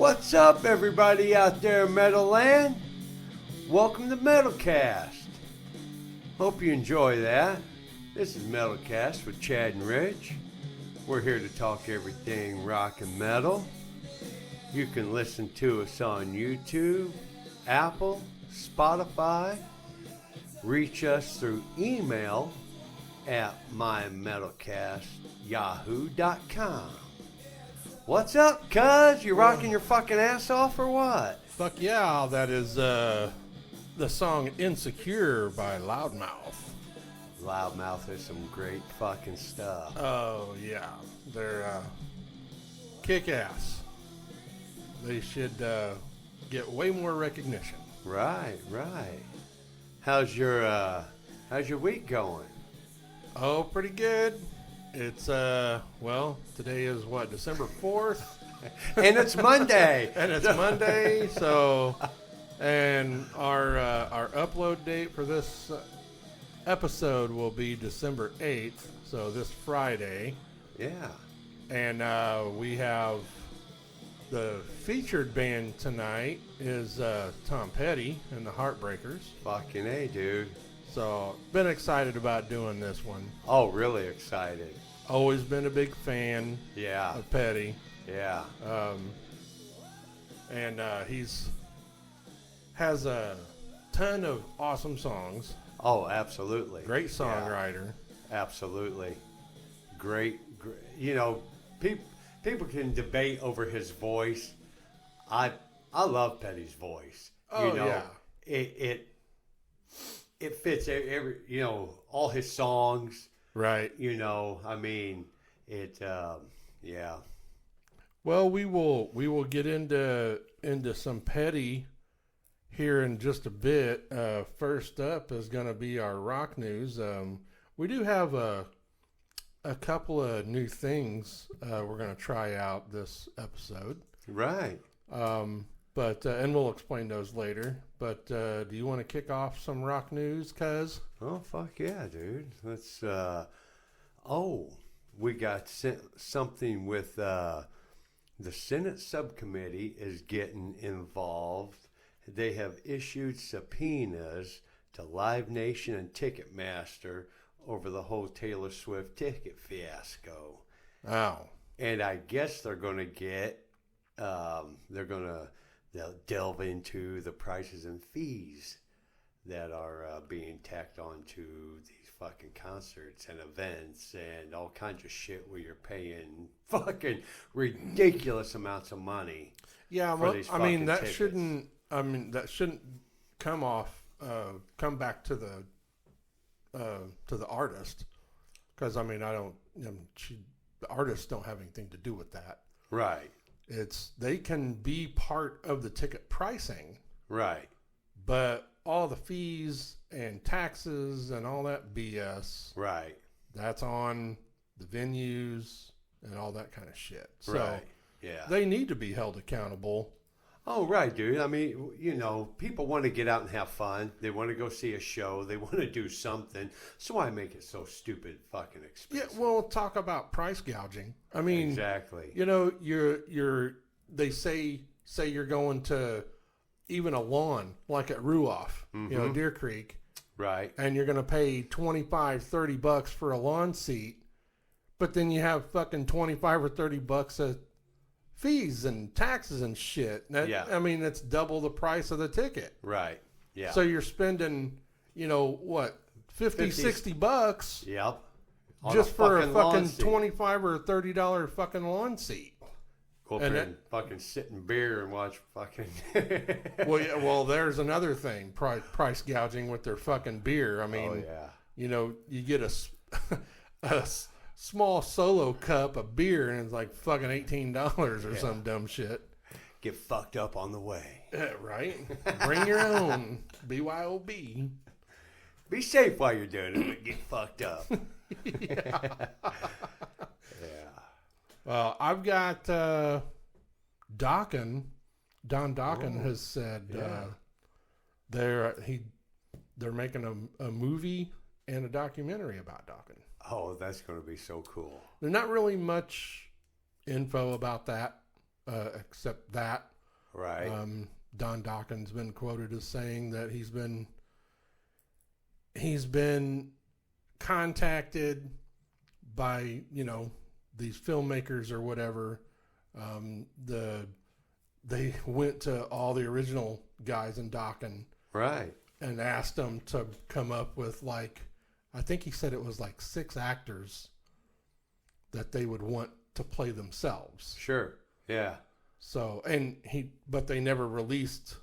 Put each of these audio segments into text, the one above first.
What's up, everybody out there in Metal Land? Welcome to Metalcast. Hope you enjoy that. This is Metalcast with Chad and Rich. We're here to talk everything rock and metal. You can listen to us on YouTube, Apple, Spotify. Reach us through email at mymetalcastyahoo.com. What's up, cuz? You rocking your fucking ass off or what? Fuck yeah, that is the song Insecure by Loudmouth. Loudmouth is some great fucking stuff. Oh yeah, they're kick-ass. They should get way more recognition. Right. How's your week going? Oh, pretty good. It's today is what, December 4th? And it's Monday. So, and our upload date for this episode will be December 8th, so this Friday. Yeah. And we have the featured band tonight is Tom Petty and the Heartbreakers. Fucking A, dude. So, been excited about doing this one. Oh, really excited. Always been a big fan Yeah. of Petty. Yeah. And he's has a ton of awesome songs. Oh, absolutely. Great songwriter. Yeah, absolutely. Great. You know, people can debate over his voice. I love Petty's voice. Oh, you know, yeah. It fits every, all his songs. Right. I mean, yeah. Well, we will get into some Petty here in just a bit. First up is going to be our rock news. We do have a couple of new things we're going to try out this episode. Right. But we'll explain those later. But do you want to kick off some rock news, cuz? Oh, fuck yeah, dude. Let's, we got something with, the Senate subcommittee is getting involved. They have issued subpoenas to Live Nation and Ticketmaster over the whole Taylor Swift ticket fiasco. Oh. And I guess they're going to get, they'll delve into the prices and fees that are being tacked onto these fucking concerts and events and all kinds of shit where you're paying fucking ridiculous amounts of money. Yeah, for these fucking tickets. That shouldn't come back to the artist, because the artists don't have anything to do with that. Right. They can be part of the ticket pricing. Right. But all the fees and taxes and all that BS. Right. That's on the venues and all that kind of shit. So right. Yeah. They need to be held accountable. Oh, right, dude. I mean, people want to get out and have fun. They want to go see a show. They want to do something. So why make it so stupid fucking expensive? Yeah, well, talk about price gouging. I mean, exactly. They say you're going to even a lawn like at Ruoff, Deer Creek. Right. And you're going to pay $25-$30 for a lawn seat, but then you have fucking $25 or $30 of fees and taxes and shit. Yeah. I mean, it's double the price of the ticket. Right. Yeah. So you're spending, $50, $60. Yep. Just for a fucking $25 or $30 fucking lawn seat. Go up and fucking sit in beer and watch fucking. Well, there's another thing, price gouging with their fucking beer. I mean, you get a small solo cup of beer and it's like fucking $18 or some dumb shit. Get fucked up on the way. Right? Bring your own. BYOB. Be safe while you're doing it, but get fucked up. Yeah. Yeah. Well, I've got Dokken. Don Dokken has said they're making a movie and a documentary about Dokken. Oh, that's going to be so cool. There's not really much info about that, except that Right. Don Dawkins been quoted as saying that he's been contacted by, you know, these filmmakers or whatever. They went to all the original guys in Dokken Right. and asked them to come up with, like, I think he said it was like 6 actors that they would want to play themselves. Sure. Yeah. So, but they never released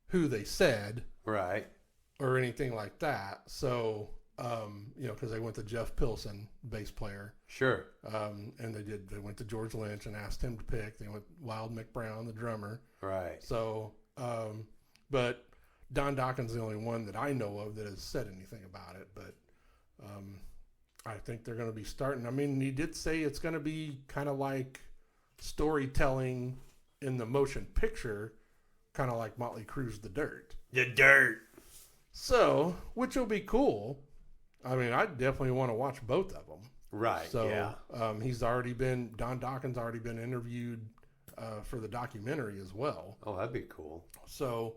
who they said Right. or anything like that. So, you know, because they went to Jeff Pilson, bass player. Sure. And they went to George Lynch and asked him to pick. They went Wild Mick Brown, the drummer. Right. So, but Don Dawkins is the only one that I know of that has said anything about it. But I think they're going to be starting. I mean, he did say it's going to be kind of like storytelling in the motion picture, kind of like Motley Crue's The Dirt. The Dirt. So, which will be cool. I mean, I definitely want to watch both of them. Right. So, yeah. Don Dawkins already been interviewed for the documentary as well. Oh, that'd be cool. So,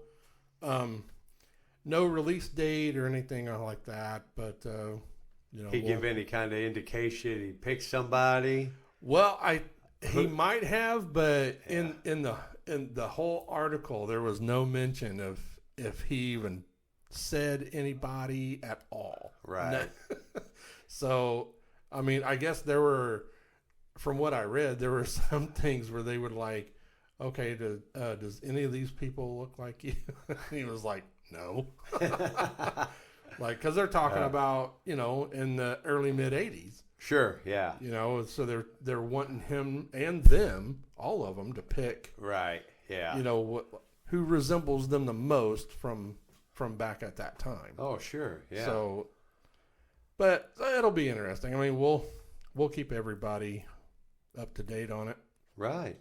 no release date or anything like that, but, you know. He give any kind of indication he picked somebody? Well, he might have, but in the whole article, there was no mention of if he even said anybody at all. Right. So, I mean, I guess from what I read, there were some things where they would like, okay, does any of these people look like you? He was like, no. Like, because they're talking about, you know, in the early mid 80s. Sure. Yeah. You know, so they're wanting him and them, all of them, to pick. Right. Yeah. You know, who resembles them the most from back at that time. Oh, sure. Yeah. So, but it'll be interesting. I mean, we'll keep everybody up to date on it. Right.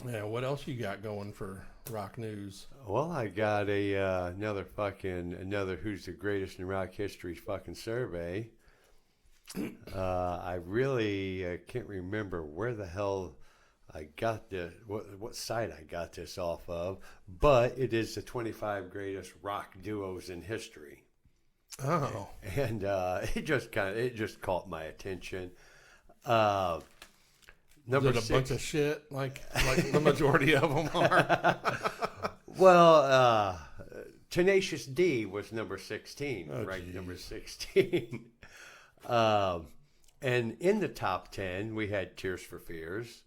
Yeah. What else you got going for rock news? Well, I got another Who's the Greatest in Rock History fucking survey. I really can't remember where the hell I got this, what site I got this off of, but it is the 25 greatest rock duos in history. Oh. And it just caught my attention. Number Is it a 6, bunch of shit like the majority of them are? Well, Tenacious D was number 16, Oh, ranked geez. number 16. And in the top 10, we had Tears for Fears,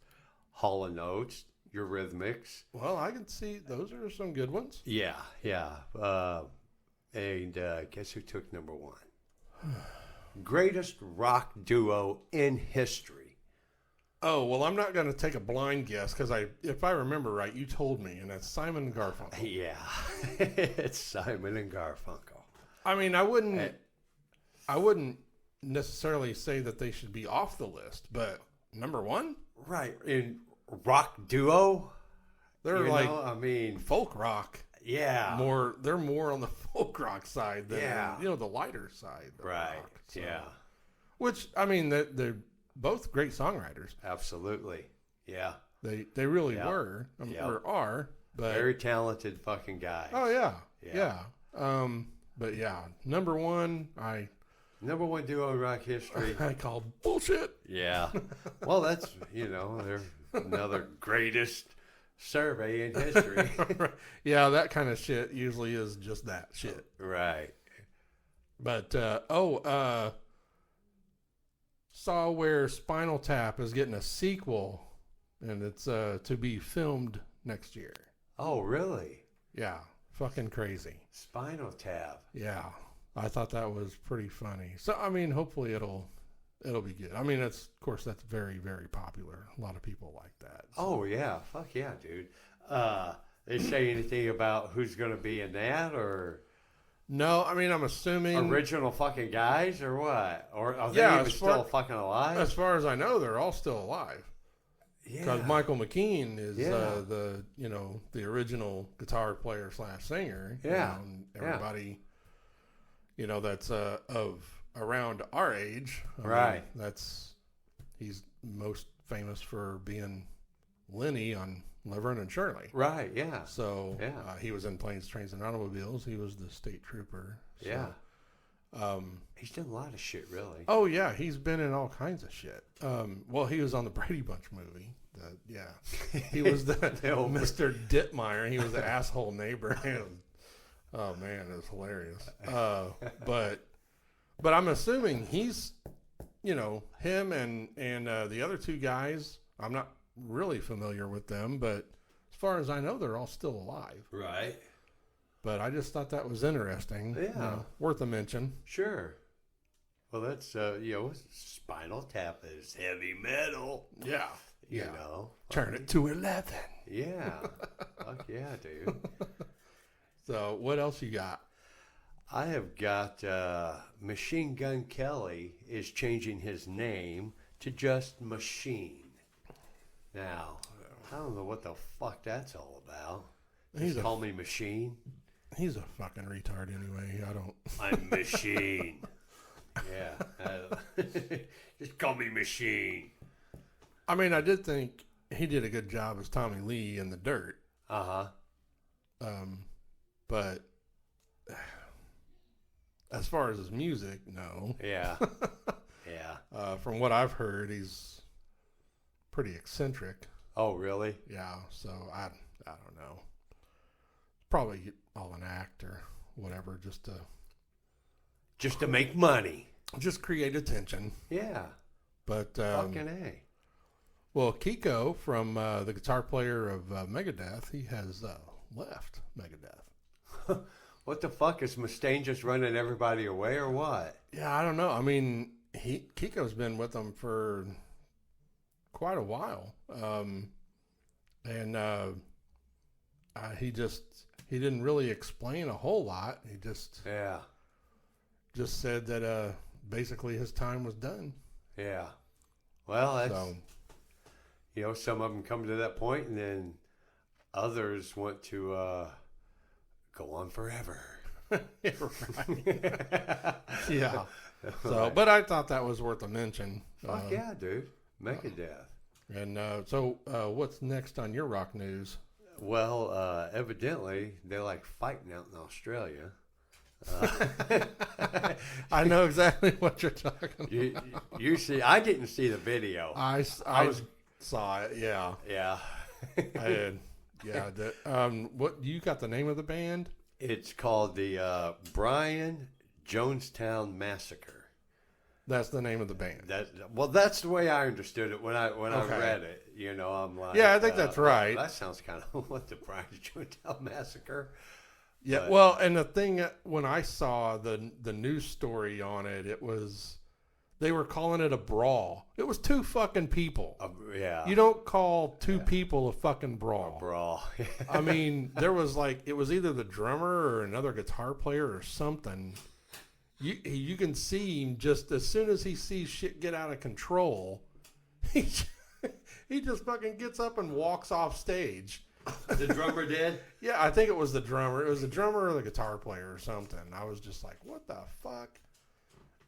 Hall & Oates, Eurythmics. Well, I can see those are some good ones. Yeah. And guess who took number 1? Greatest rock duo in history. Oh, well, I'm not going to take a blind guess because if I remember right, you told me, and that's Simon and Garfunkel. Yeah, it's Simon and Garfunkel. I mean, I wouldn't necessarily say that they should be off the list, but number 1? Right. In rock duo? They're I mean, folk rock. yeah. They're more on the folk rock side than the lighter side. Of Right. rock, so. Yeah. Which, I mean, they're both great songwriters. Absolutely. Yeah. They really Yep. were Yep. or are. But Very talented fucking guy. oh yeah. Yeah. But yeah, number 1, Number 1 duo in rock history. I call bullshit. Yeah. Well, that's, they're another greatest survey in history. Yeah, that kind of shit usually is just that shit. Right. But saw where Spinal Tap is getting a sequel, and it's to be filmed next year. Oh, really? Yeah, fucking crazy. Spinal Tap. Yeah, I thought that was pretty funny. So I mean, hopefully it'll be good. I mean, of course that's very, very popular. A lot of people like that. So. Oh, yeah. Fuck yeah, dude. They say anything about who's going to be in that, or No, I mean, I'm assuming original fucking guys, or what? Or are they Yeah, even as far- still fucking alive? as far as I know, they're all still alive. Because Yeah. Michael McKean is Yeah. the original guitar player / singer. Yeah. And Yeah. everybody, that's of around our age. I Right. mean, he's most famous for being Lenny on Laverne and Shirley. Right, yeah. So Yeah. he was in Planes, Trains, and Automobiles. He was the state trooper. So, Yeah. He's done a lot of shit, really. Oh, yeah. He's been in all kinds of shit. Well, he was on the Brady Bunch movie. He was the Mr. Ditmeyer. He was the asshole neighbor. Oh, man, it was hilarious. But I'm assuming he's, him and the other two guys, I'm not really familiar with them, but as far as I know, they're all still alive. Right. But I just thought that was interesting. Yeah. Worth a mention. Sure. Well, that's, Spinal Tap is heavy metal. Yeah. You know. Turn it to 11. Yeah. Fuck yeah, dude. So what else you got? I have got Machine Gun Kelly is changing his name to just Machine. Now, I don't know what the fuck that's all about. Just call me Machine. He's a fucking retard anyway. I'm Machine. Yeah. Just call me Machine. I mean, I did think he did a good job as Tommy Lee in The Dirt. Uh-huh. But as far as his music, no. Yeah. Yeah. From what I've heard, he's pretty eccentric. Oh, really? Yeah. So I don't know. Probably all an act or whatever, just to make money. Just create attention. Yeah. But fucking A. Well, Kiko from the guitar player of Megadeth, he has left Megadeth. What the fuck? Is Mustaine just running everybody away or what? Yeah, I don't know. I mean, Kiko's been with them for quite a while. He didn't really explain a whole lot. He just said that basically his time was done. Yeah. Well, that's some of them come to that point, and then others want to go on forever. Yeah. So, but I thought that was worth a mention. Fuck yeah, dude. Megadeth. And what's next on your rock news? Well, evidently they like fighting out in Australia. I know exactly what you're talking about. You see, I didn't see the video. I saw it. Yeah. Yeah. I did. Yeah. What you got the name of the band? It's called the Brian Jonestown Massacre. That's the name of the band. That's the way I understood it when I read it. I'm like, yeah, I think that's right. That sounds kind of what the Brian Jonestown Massacre. Yeah, but, well, and the thing when I saw the news story on it, they were calling it a brawl. It was two fucking people. Yeah. You don't call two people a fucking brawl. A brawl. I mean, there was it was either the drummer or another guitar player or something. You can see him just as soon as he sees shit get out of control, he just fucking gets up and walks off stage. The drummer did? Yeah, I think it was the drummer. It was the drummer or the guitar player or something. I was just like, what the fuck?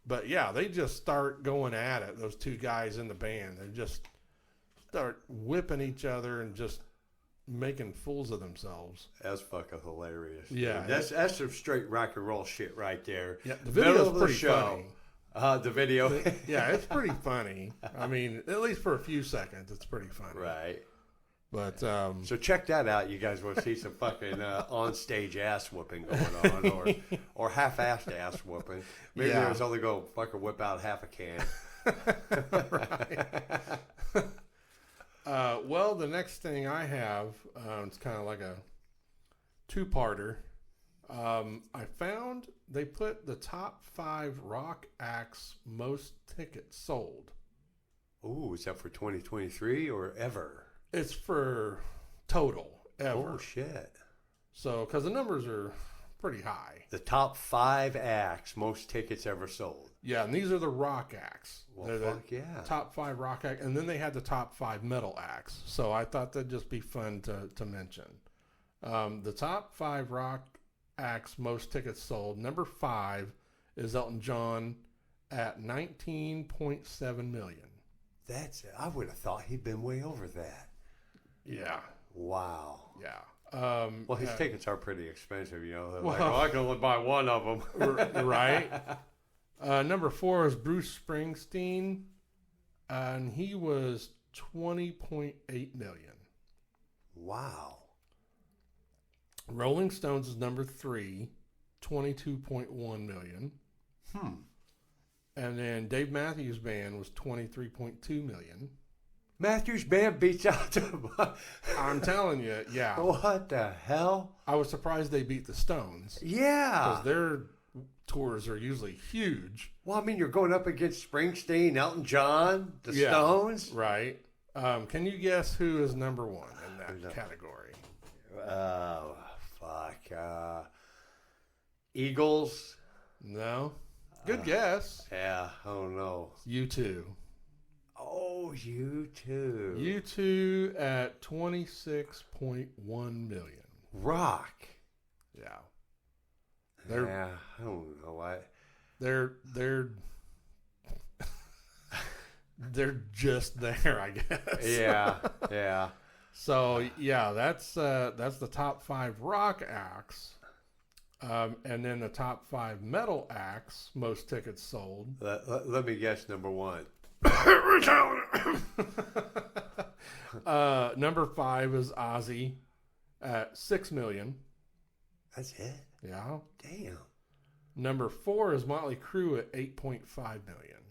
But yeah, they just start going at it, those two guys in the band. They just start whipping each other and just making fools of themselves. That's fucking hilarious. Yeah. Dude. That's some straight rock and roll shit right there. Yeah, the video's pretty funny. The video? Yeah, it's pretty funny. I mean, at least for a few seconds, it's pretty funny. Right. But so check that out. You guys want to see some fucking on-stage ass whooping going on, or half-assed ass whooping. Maybe yeah. there's only go fucking whip out half a can. Right. Well, the next thing I have, it's kind of like a two-parter. I found they put the top 5 rock acts most tickets sold. Ooh, is that for 2023 or ever? It's for total, ever. Oh, shit. So, because the numbers are pretty high. The top 5 acts, most tickets ever sold. Yeah, and these are the rock acts. Well, They're fuck yeah. Top 5 rock acts. And then they had the top 5 metal acts. So I thought that'd just be fun to mention. The top 5 rock acts, most tickets sold. Number 5 is Elton John at 19.7 million. I would have thought he'd been way over that. Yeah. Wow. Yeah. Well, his tickets are pretty expensive, you know. They're like, Well- oh, I can only buy one of them. Right. Number 4 is Bruce Springsteen, and he was $20.8 million. Wow. Rolling Stones is number 3, $22.1 million. And then Dave Matthews Band was $23.2 million. Matthews Band beats out the. I'm telling you, yeah. What the hell? I was surprised they beat the Stones Yeah. because their tours are usually huge. Well, I mean, you're going up against Springsteen, Elton John, the Yeah. Stones. Right. Can you guess who is number 1 in that category? Oh, fuck. Eagles. No. Good guess. Yeah, I don't know. U2. Oh, you too. U2 at $26.1 million. Rock. Yeah. Yeah, I don't know what. They're they're just there, I guess. Yeah, yeah. So yeah, that's the top 5 rock acts, and then the top 5 metal acts, most tickets sold. Let me guess. Number 1. Number 5 is Ozzy at $6 million. That's it. Yeah. Damn. Number 4 is Motley Crue at $8.5 million.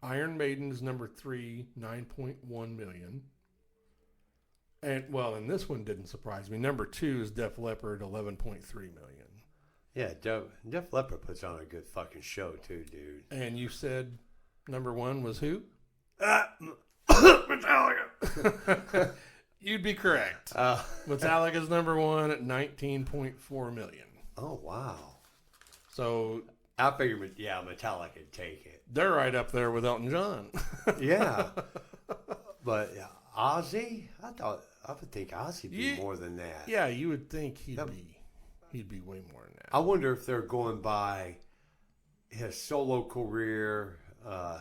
Iron Maiden is number 3, $9.1 million. And this one didn't surprise me. Number 2 is Def Leppard, $11.3 million. Yeah, Def Leppard puts on a good fucking show too, dude. And you said number 1 was who? Metallica. You'd be correct. Metallica's number 1 at $19.4 million. Oh wow. So I figured, Metallica would take it. they're right up there with Elton John. Yeah, but Ozzy, I would think Ozzy'd be more than that. Yeah, you would think he'd be way more than that. I wonder if they're going by his solo career,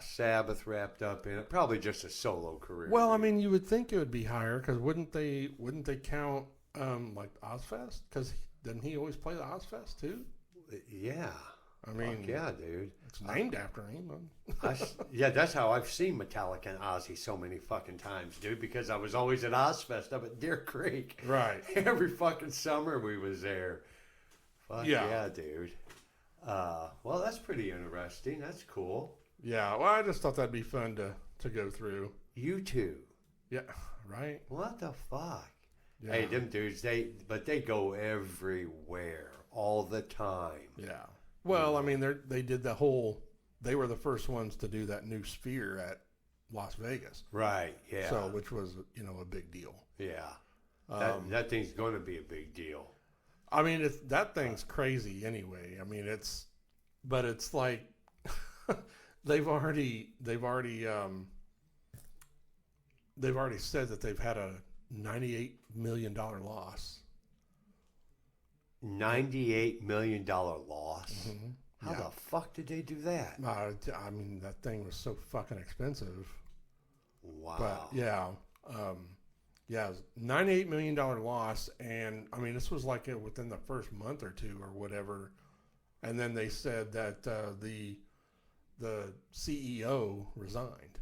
Sabbath wrapped up in it. Probably just a solo career. Well, I mean, you would think it would be higher because wouldn't they count like Ozfest? Because didn't he always play the Ozfest too? Yeah. I mean, fuck yeah, dude. It's named after him. That's how I've seen Metallica and Ozzy so many fucking times, dude, because I was always at Ozfest up at Deer Creek. Right. Every fucking summer we was there. Fuck yeah, dude. Well, that's pretty interesting. That's cool. Yeah, well, I just thought that'd be fun to go through. U2. Yeah, right? What the fuck? Yeah. Hey, them dudes, they go everywhere all the time. Yeah. Well, I mean, they did they were the first ones to do that new Sphere at Las Vegas. Right, yeah. So, which was, a big deal. Yeah. That thing's going to be a big deal. I mean, that thing's crazy anyway. I mean, it's like they've already said that they've had a $98 million loss. $98 million loss? Mm-hmm. How the fuck did they do that? I mean, that thing was so fucking expensive. Wow. But yeah, $98 million loss, and I mean, this was like within the first month or two or whatever, and then they said that the CEO resigned.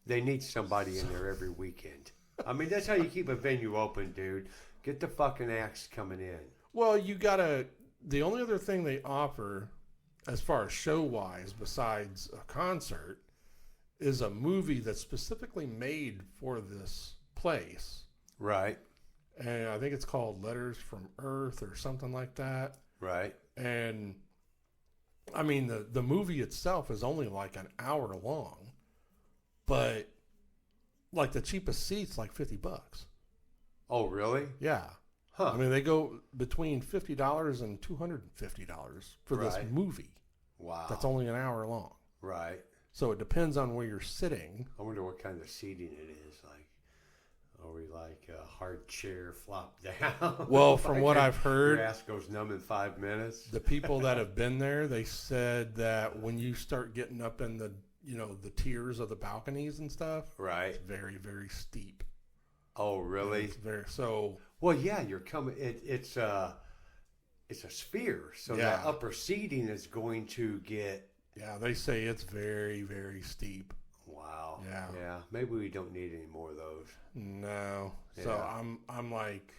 They need somebody in there every weekend. I mean, that's how you keep a venue open, dude. Get the fucking acts coming in. Well, the only other thing they offer, as far as show-wise, besides a concert, is a movie that's specifically made for this place. Right. And I think it's called Letters from Earth or something like that. Right. And I mean, the movie itself is only like an hour long, but like the cheapest seat's like $50. Oh, really? Yeah. Huh. I mean, they go between $50 and $250 for this movie. Wow. That's only an hour long. Right. So it depends on where you're sitting. I wonder what kind of seating it is. Like, are we like a hard chair flop down? Well, from what I've heard, your ass goes numb in 5 minutes. the people that have been there, they said that when you start getting up in the tiers of the balconies and stuff, right, it's very, very steep. Oh, really? It's very so. Well, yeah, you're coming. It's a sphere, so Yeah. that upper seating is going to get. Yeah, they say it's very, very steep. Wow. Yeah. Yeah. Maybe we don't need any more of those. No. So Yeah. I'm like,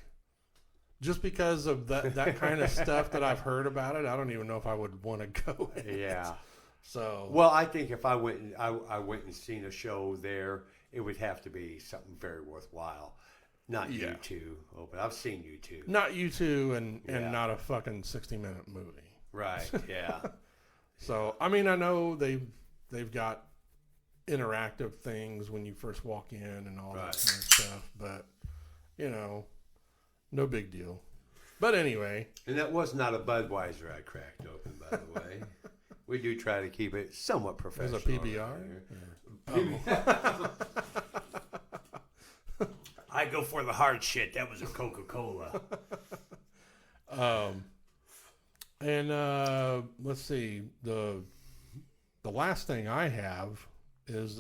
just because of that kind of stuff that I've heard about it, I don't even know if I would want to go. In it. Yeah. So Well, I think if I went and I went and seen a show there, it would have to be something very worthwhile. Not Yeah. U2, but I've seen U2. not U2 and Yeah. not a fucking 60-minute movie. Right. Yeah. So I mean, I know they've got interactive things when you first walk in and all Right. that kind of stuff, but you know, no big deal. But anyway, And that was not a Budweiser I cracked open, by the way. We do try to keep it somewhat it was professional. a PBR. around here. I go for the hard shit. That was a Coca-Cola. And let's see, the last thing I have is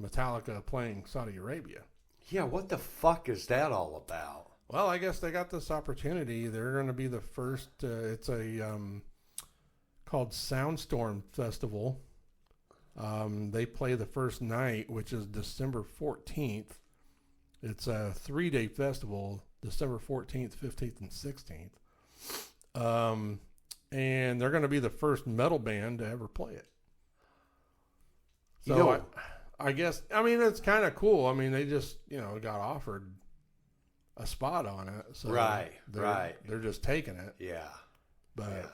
Metallica playing Saudi Arabia. Yeah, what the fuck is that all about? Well, I guess they got this opportunity. They're going to be the first. It's a called Soundstorm Festival. They play the first night, which is December 14th. It's a 3-day festival, December 14th, 15th, and 16th. And they're going to be the first metal band to ever play it. So Yo. I guess, I mean, it's kind of cool. I mean, they just, got offered a spot on it. So Right. They're just taking it. Yeah. But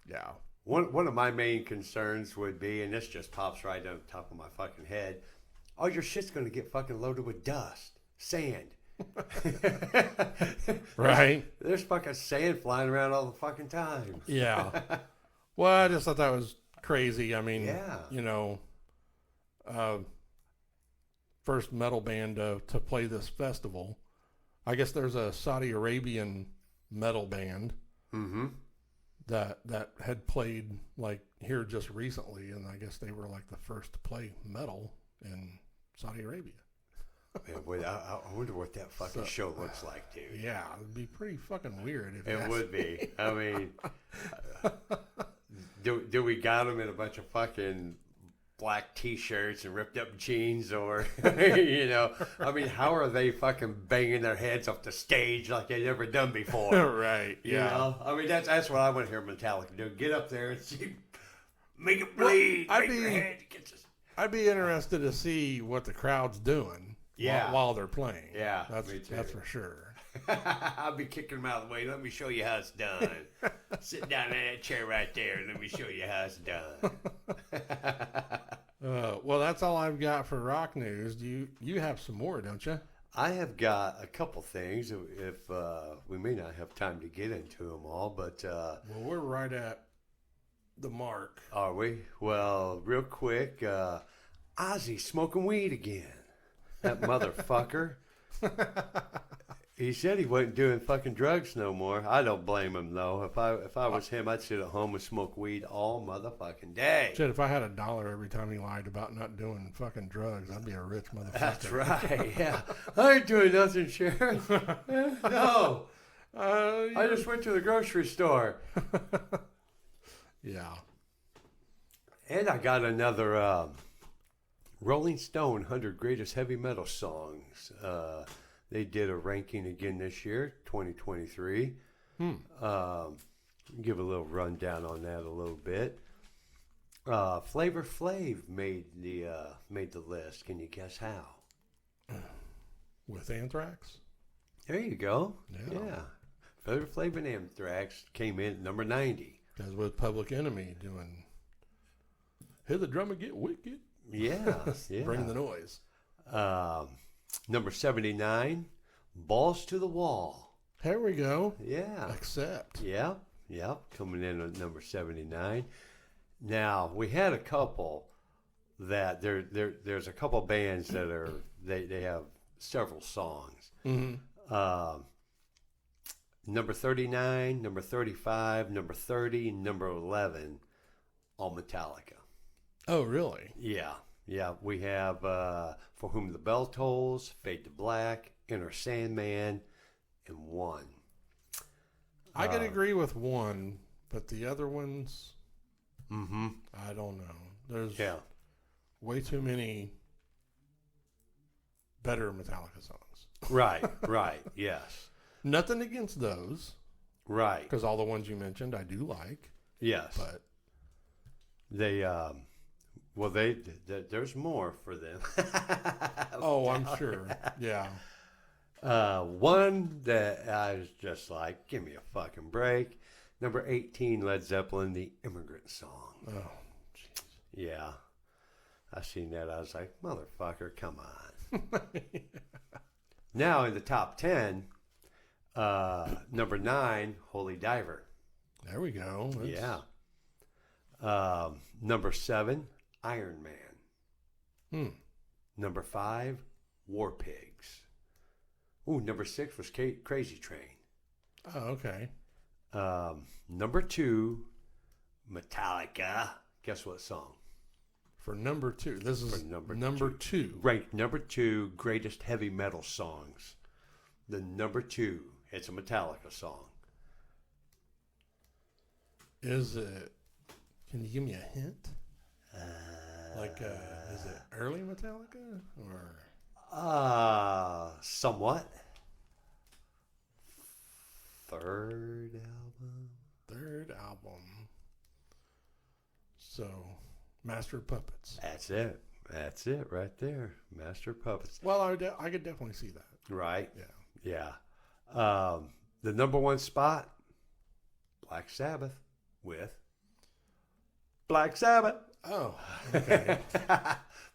yeah. One of my main concerns would be, and this just pops right on top of my fucking head, all your shit's going to get fucking loaded with dust, sand. Right. There's fucking sand flying around all the fucking time. Yeah. Well, I just thought that was crazy. I mean, Yeah. First metal band to play this festival. I guess there's a Saudi Arabian metal band Mm-hmm. that had played like here just recently, and I guess they were like the first to play metal in Saudi Arabia. Man, boy, I wonder what that fucking So- show looks like, dude. Yeah, it'd be pretty fucking weird if It would be. I mean, do we got them in a bunch of fucking black T-shirts and ripped up jeans, or I mean, how are they fucking banging their heads off the stage like they've never done before? Right. You Yeah. know? I mean, that's what I want to hear Metallica do. Get up there and see, make it bleed, I'd make your be- head get this. I'd be interested to see what the crowd's doing. Yeah. While they're playing. Yeah, That's me too. that's for sure. I'll be kicking them out of the way. Let me show you how it's done. Sit down in that chair right there and let me show you how it's done. Well, that's all I've got for rock news. You have some more, don't you? I have got a couple things. If we may not have time to get into them all, but Well, we're right at the mark. are we? Well, real quick, Ozzy smoking weed again. That motherfucker. He said he wasn't doing fucking drugs no more. I don't blame him though. If I was him, I'd sit at home and smoke weed all motherfucking day. Shit, if I had $1 every time he lied about not doing fucking drugs, I'd be a rich motherfucker. That's right. Yeah, I ain't doing nothing, Sheriff. No, I just went to the grocery store. Yeah. And I got another Rolling Stone 100 Greatest Heavy Metal Songs. They did a ranking again this year, 2023. Give a little rundown on that a little bit. Flavor Flav made the list. Can you guess how? With Anthrax? There you go. Yeah. Yeah. Flavor Flav and Anthrax came in at number 90. Because with Public Enemy doing Hit the Drum and Get Wicked. Yeah. Yeah. Bring the noise. Number 79, Balls to the Wall. There we go. Yeah. Accept. Yep. Coming in at number 79. Now, we had a couple that there's a couple bands that they have several songs. Mm-hmm. Number 39, number 35, number 30, number 11, all Metallica. Oh, really? Yeah. We have For Whom the Bell Tolls, Fade to Black, Enter Sandman, and One. I could agree with one, but the other ones, Mm-hmm. I don't know. There's Yeah. way too many better Metallica songs. Right. Right. Yes. Nothing against those, Right. because all the ones you mentioned I do like, Yes. but They well there's more for them. oh, I'm sure. Yeah. One that I was just like, give me a fucking break. Number 18, Led Zeppelin, The Immigrant Song. Oh, Yeah. I seen that. I was like, motherfucker, come on. Now in the top 10, number 9, Holy Diver. there we go. Yeah. Number 7, Iron Man. Number 5, War Pigs. Ooh, number 6 was Crazy Train. Oh, okay. Number 2, Metallica. Guess what song? For number 2, this is For number number two. Ranked number 2, greatest heavy metal songs. The number 2, it's a Metallica song. Is it? Can you give me a hint? Is it early Metallica or? Somewhat. Third album. Third album. So, Master of Puppets. That's it. That's it right there. Master of Puppets. Well, I could definitely see that. Right? Yeah. Yeah. The number 1 spot, Black Sabbath with Black Sabbath. Oh, okay.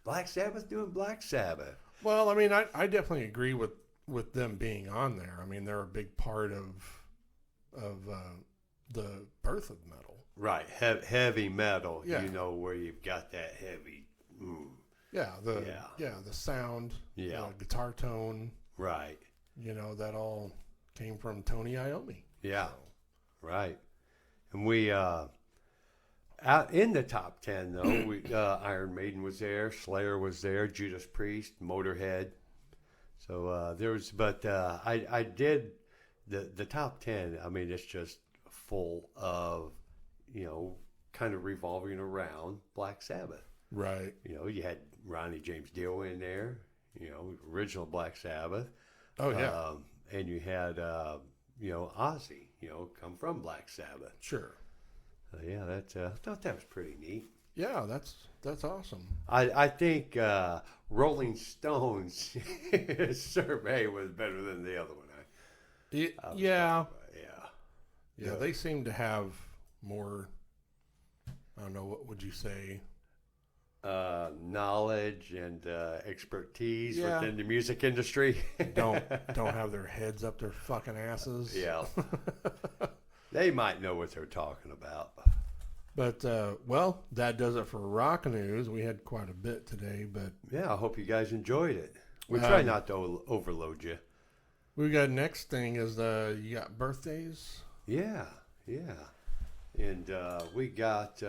Black Sabbath doing Black Sabbath. Well, I mean, I definitely agree with them being on there. I mean, they're a big part of the birth of metal. Right. Heavy metal. Yeah. You know, where you've got that heavy. Yeah, the sound, Yeah. guitar tone, Right. you know, that all came from Tony Iommi. Yeah. So, Right. And we out in the top 10 though, we Iron Maiden was there, Slayer was there, Judas Priest, Motorhead. So there was, but I did the top 10. I mean, it's just full of, you know, kind of revolving around Black Sabbath. right. You know, you had Ronnie James Dio in there, you know, original Black Sabbath. Oh, yeah. And you had, you know, Ozzy, you know, come from Black Sabbath. Sure. Yeah, that I thought that was pretty neat. Yeah, that's awesome. I think Rolling Stones survey was better than the other one. Yeah. Yeah. They seem to have more, I don't know, what would you say? Knowledge and expertise Yeah. within the music industry. Don't have their heads up their fucking asses. Yeah. They might know what they're talking about. But, well, that does it for rock news. We had quite a bit today, but Yeah, I hope you guys enjoyed it. We try not to overload you. we got next thing is you got birthdays. Yeah. And we got,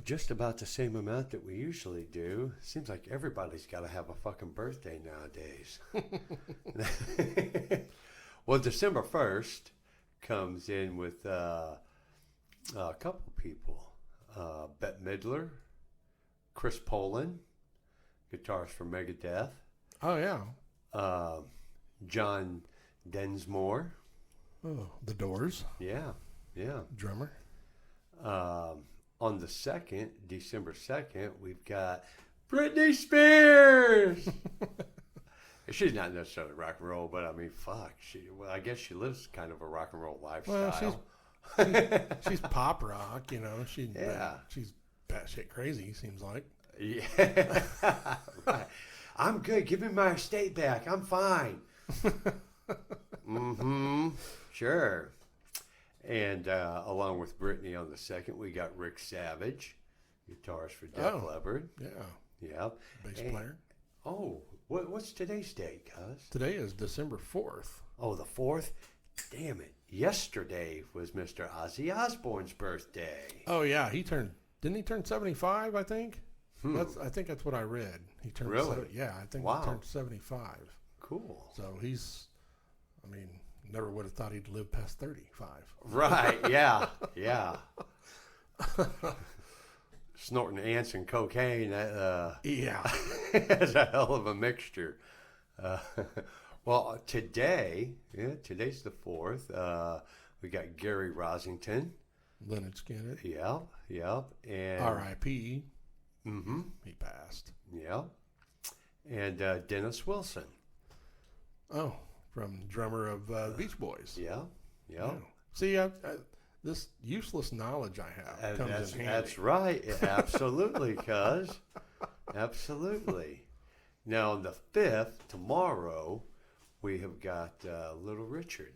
just about the same amount that we usually do. Seems like everybody's got to have a fucking birthday nowadays. Well, December 1st comes in with a couple people. Bette Midler, Chris Poland, guitarist for Megadeth, Oh, yeah. John Densmore. Oh, the Doors. Yeah. Drummer. On the 2nd, December 2nd, we've got Britney Spears. She's not necessarily rock and roll, but I mean, fuck. I guess she lives kind of a rock and roll lifestyle. Well, she's pop rock, you know. She's batshit crazy, seems like. Yeah. Right. I'm good. Give me my estate back. I'm fine. Sure. And along with Brittany on the 2nd, we got Rick Savage, guitarist for Def Leppard. Yeah. Yep. Bass player. Oh, what's today's date, cuz? Today is December 4th. Oh, the 4th? Damn it. Yesterday was Mr. Ozzy Osbourne's birthday. Oh, yeah. Didn't he turn 75, I think? I think that's what I read. He turned Really? Yeah, I think Wow. he turned 75. cool. So never would have thought he'd live past 35. Right, yeah, yeah. Snorting ants and cocaine, Yeah. is a hell of a mixture. Well, today's the 4th. We got Gary Rosington. Leonard Skinner. Yep. And R.I.P. Mm-hmm. He passed. Yep. And Dennis Wilson. Oh, from drummer of Beach Boys. Yep. Yeah. See, this useless knowledge I have comes in handy. That's right. Absolutely, cuz. Absolutely. Now, on the 5th, tomorrow, we have got Little Richard.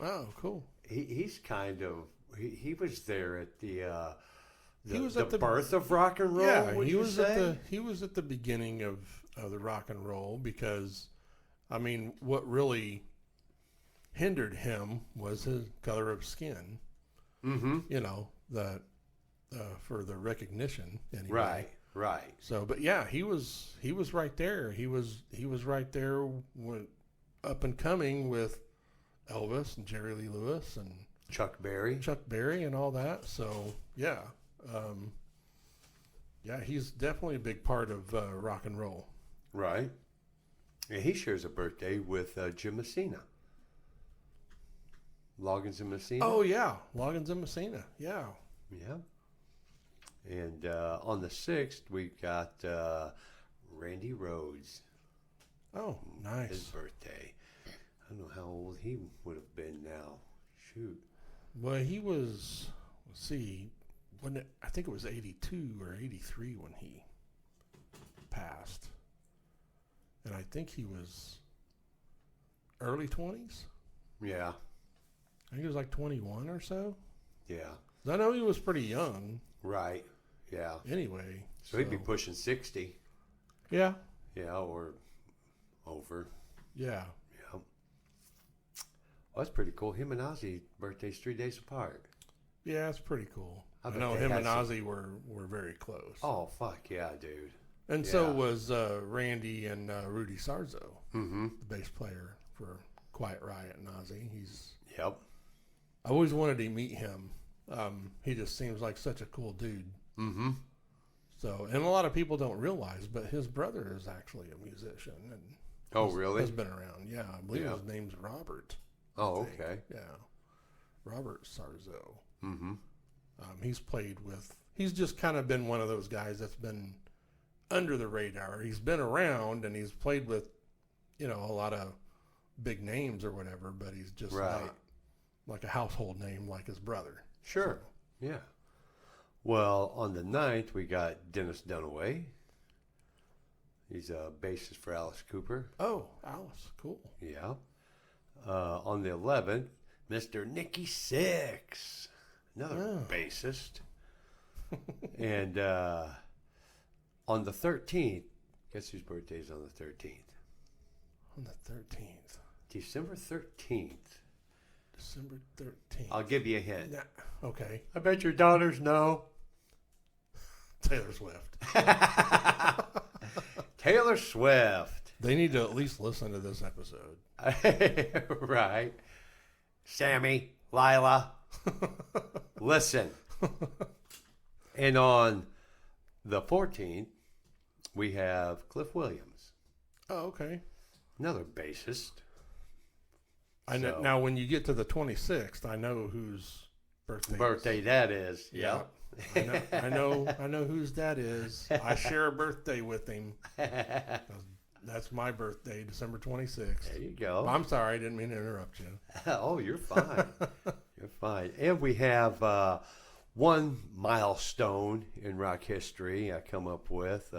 Oh, cool. He's kind of he was there at the the birth of rock and roll. Yeah, would he you was say? he was at the beginning of the rock and roll, because what really hindered him was his color of skin. Mm-hmm. That for the recognition anyway. Right. So, but yeah, he was right there. He was right there when up and coming with Elvis and Jerry Lee Lewis and Chuck Berry and all that. So yeah, he's definitely a big part of rock and roll. Right. And he shares a birthday with Jim Messina. Loggins and Messina. Oh yeah, Loggins and Messina. Yeah. Yeah. And on the 6th, we got Randy Rhoads. Oh, nice. His birthday. I don't know how old he would have been now. Shoot. Well, he was, let's see, I think it was 82 or 83 when he passed. And I think he was early 20s. Yeah. I think he was like 21 or so. Yeah. I know he was pretty young. Right. Yeah. Anyway. So he'd be pushing 60. Yeah. Yeah, or over. Yeah. Yeah. Well, that's pretty cool. Him and Ozzy birthdays 3 days apart. Yeah, it's pretty cool. I know him and Ozzy were very close. Oh, fuck yeah, dude. And so was Randy and Rudy Sarzo, the bass player for Quiet Riot and Ozzy. Yep. I always wanted to meet him. He just seems like such a cool dude. Mm-hmm. So, and a lot of people don't realize, but his brother is actually a musician. And really? Has been around. Yeah, I believe his name's Robert. Oh, okay. Yeah, Robert Sarzo. Mm-hmm. He's just kind of been one of those guys that's been under the radar. He's been around and he's played with, a lot of big names or whatever, but he's just like a household name like his brother. Sure. So. Yeah. Well, on the 9th, we got Dennis Dunaway. He's a bassist for Alice Cooper. Oh, Alice. Cool. Yeah. On the 11th, Mr. Nicky Sixx. Another bassist. And on the 13th, guess whose birthday is on the 13th? On the 13th. December 13th. December 13th. I'll give you a hint. Okay. I bet your daughters know. Taylor Swift. Taylor Swift. They need to at least listen to this episode. Right. Sammy, Lila, listen. And on the 14th, we have Cliff Williams. Oh, okay. Another bassist. I know. Now, when you get to the 26th, I know whose birthday that is. Yeah. I know whose that is. I share a birthday with him. That's my birthday, December 26th. There you go. I'm sorry, I didn't mean to interrupt you. Oh, you're fine. You're fine. And we have one milestone in rock history I come up with.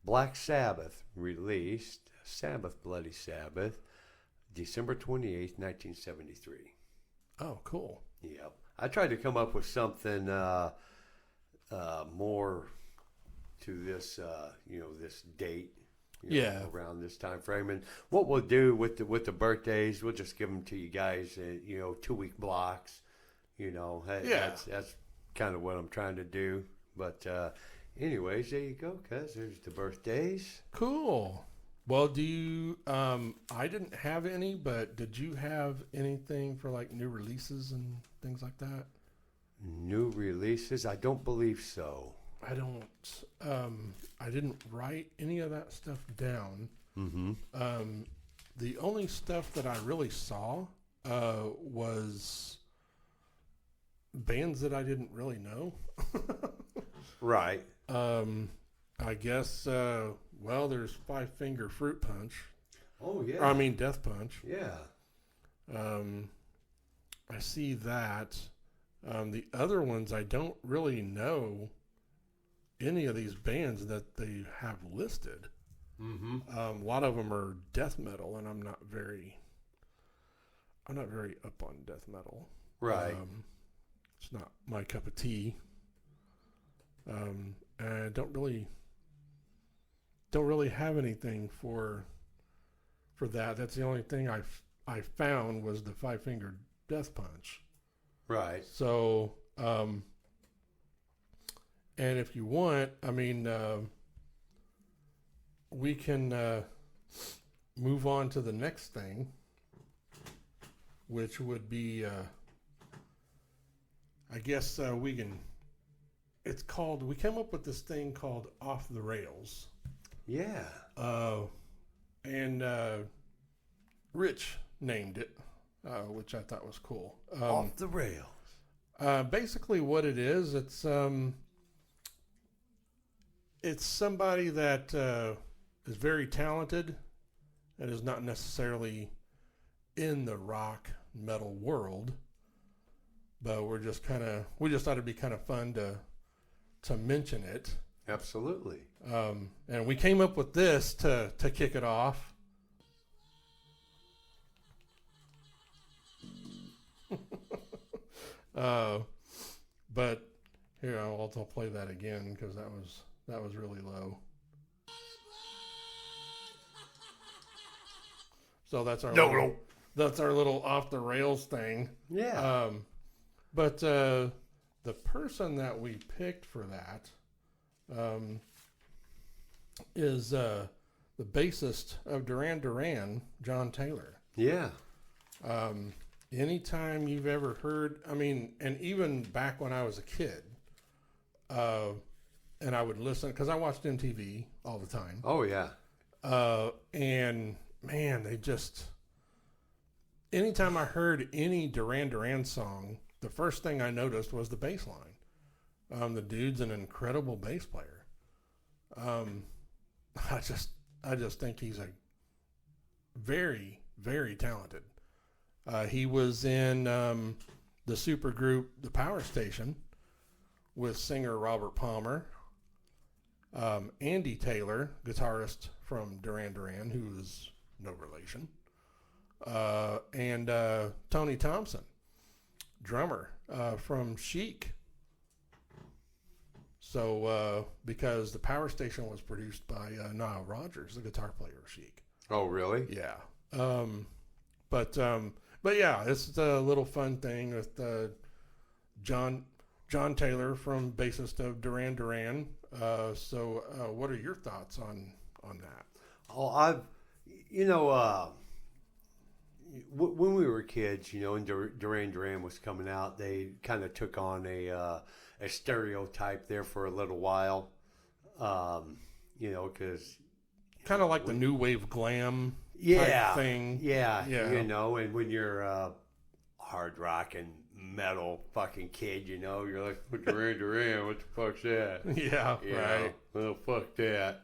Black Sabbath released Sabbath, Bloody Sabbath, December 28th, 1973. Oh, cool. Yep. I tried to come up with something more to this, this date. Around this time frame. And what we'll do with the birthdays, we'll just give them to you guys in 2-week blocks. That's kind of what I'm trying to do. But anyways, there you go, cuz there's the birthdays. Cool. Well, do you? I didn't have any, but did you have anything for like new releases and things like that? New releases? I don't believe so. I don't. I didn't write any of that stuff down. Mm-hmm. The only stuff that I really saw was bands that I didn't really know. Right. I guess. Well, there's Five Finger Fruit Punch. Oh yeah. I mean Death Punch. Yeah. I see that. The other ones, I don't really know any of these bands that they have listed. Mm-hmm. A lot of them are death metal, and I'm not very up on death metal. Right. It's not my cup of tea. And I don't really have anything for that. That's the only thing I found was the Five Finger Death Punch. Right. So, and if you want, I mean, we can move on to the next thing, which would be, I guess we can. It's called. We came up with this thing called Off the Rails. Yeah. And Rich named it, which I thought was cool. Off the rails. Basically, what it is, it's somebody that is very talented and is not necessarily in the rock metal world, but we just thought it'd be kind of fun to mention it. Absolutely. And we came up with this to kick it off. But here I'll play that again because that was really low. So that's our little off the rails thing. Yeah. But the person that we picked for that is the bassist of Duran Duran, John Taylor. Yeah. Anytime you've ever heard, I mean, and even back when I was a kid, and I would listen, because I watched MTV all the time. Oh yeah. And man, anytime I heard any Duran Duran song, the first thing I noticed was the bass line. The dude's an incredible bass player. I just think he's a very, very talented. He was in the supergroup The Power Station with singer Robert Palmer, Andy Taylor, guitarist from Duran Duran, who is no relation, and Tony Thompson, drummer from Chic. So, because The Power Station was produced by Nile Rodgers, the guitar player of Chic. Oh really? Yeah. But yeah, it's a little fun thing with John Taylor, from bassist of Duran Duran. So what are your thoughts on that? Oh, when we were kids, and Duran Duran was coming out, they kind of took on a stereotype there for a little while, because kind of like the new wave glam type thing. Yeah, and when you're hard rock and metal fucking kid, you're like, "What Duran Duran? What the fuck's that?" Yeah, right. Well, fuck that.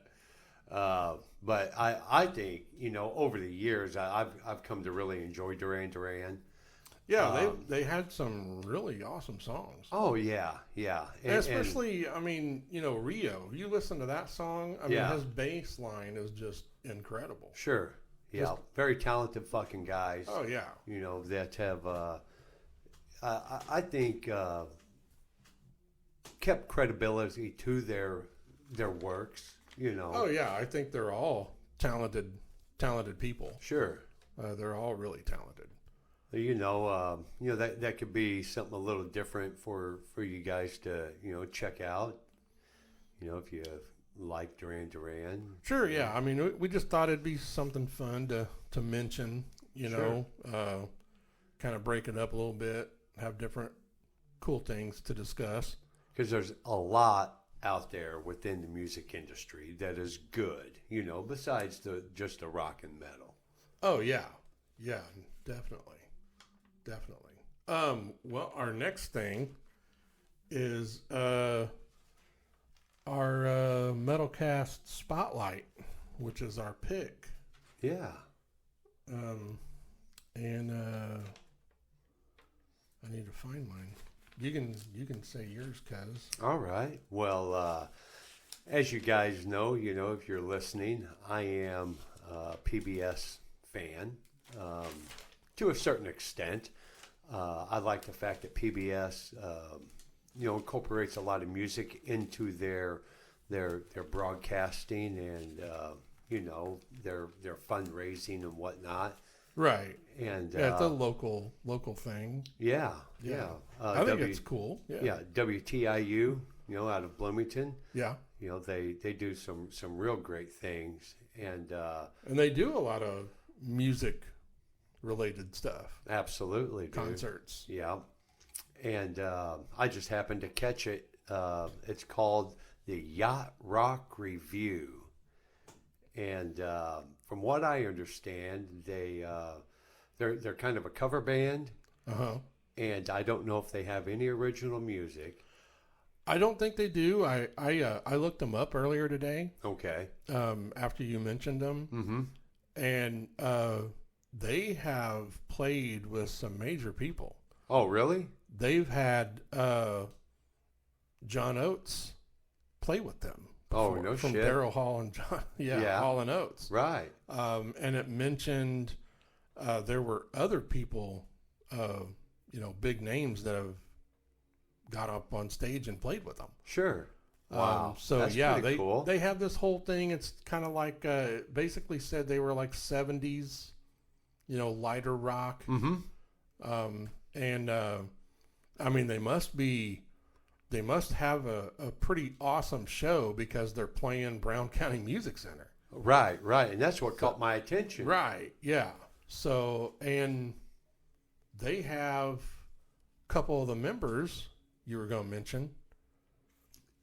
But I think over the years I've come to really enjoy Duran Duran. Yeah, they had some really awesome songs. Oh yeah. And especially, I mean, Rio. You listen to that song. I mean, his bass line is just incredible. Sure. Yeah, very talented fucking guys. Oh yeah. That have I think kept credibility to their works. Oh yeah, I think they're all talented people. Sure. They're all really talented. That could be something a little different for you guys to check out. If you like Duran Duran. Sure, yeah. I mean, we just thought it'd be something fun to mention, you know, kind of break it up a little bit, have different cool things to discuss. Because there's a lot out there within the music industry that is good, you know, besides just the rock and metal. Oh yeah, yeah, definitely. Well, our next thing is our Metalcast Spotlight, which is our pick. Yeah. And I need to find mine. You can say yours, cuz. All right. Well, as you guys know, if you're listening, I am a PBS fan to a certain extent. I like the fact that PBS, incorporates a lot of music into their broadcasting and their fundraising and whatnot. Right. And yeah, it's a local thing. Yeah. I think it's cool. Yeah. WTIU, out of Bloomington. Yeah. They do some real great things, and they do a lot of music related stuff. Absolutely, dude. Concerts. Yeah. And I just happened to catch it. It's called the Yacht Rock Review. And from what I understand, they're kind of a cover band. Uh-huh. And I don't know if they have any original music. I don't think they do. I looked them up earlier today. Okay. After you mentioned them. Mm-hmm. And they have played with some major people. Oh, really? They've had John Oates play with them. Before, no from shit. Daryl Hall and John, Hall and Oates. Right. And it mentioned there were other people, big names that have got up on stage and played with them. Sure. Wow. So that's pretty cool. They have this whole thing. It's kind of like basically said they were like 70s, lighter rock. Mm-hmm. And I mean, they must have a pretty awesome show because they're playing Brown County Music Center. Right. And that's what caught my attention. Right, yeah. So, and they have a couple of the members you were going to mention.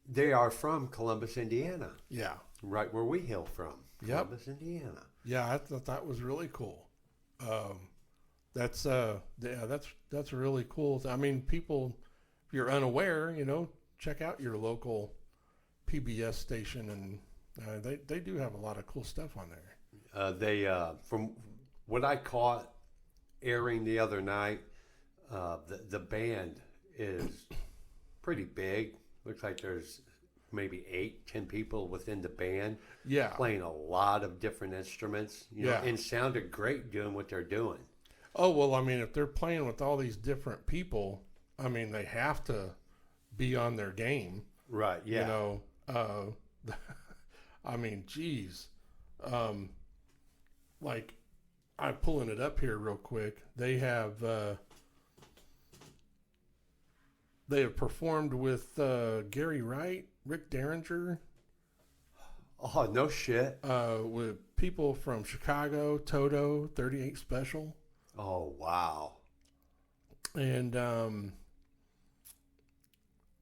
They are from Columbus, Indiana. Yeah. Right where we hail from. Yep. Columbus, Indiana. Yeah, I thought that was really cool. That's really cool. I mean, people, if you're unaware, check out your local PBS station, and they do have a lot of cool stuff on there. They from what I caught airing the other night, the band is pretty big. Looks like there's maybe 8-10 people within the band. Yeah, playing a lot of different instruments. And sounded great doing what they're doing. Oh, well, I mean, if they're playing with all these different people, I mean, they have to be on their game. Right, yeah. I mean, geez. Like, I'm pulling it up here real quick. They have performed with Gary Wright, Rick Derringer. Oh, no shit. With people from Chicago, Toto, 38 Special. Oh, wow. And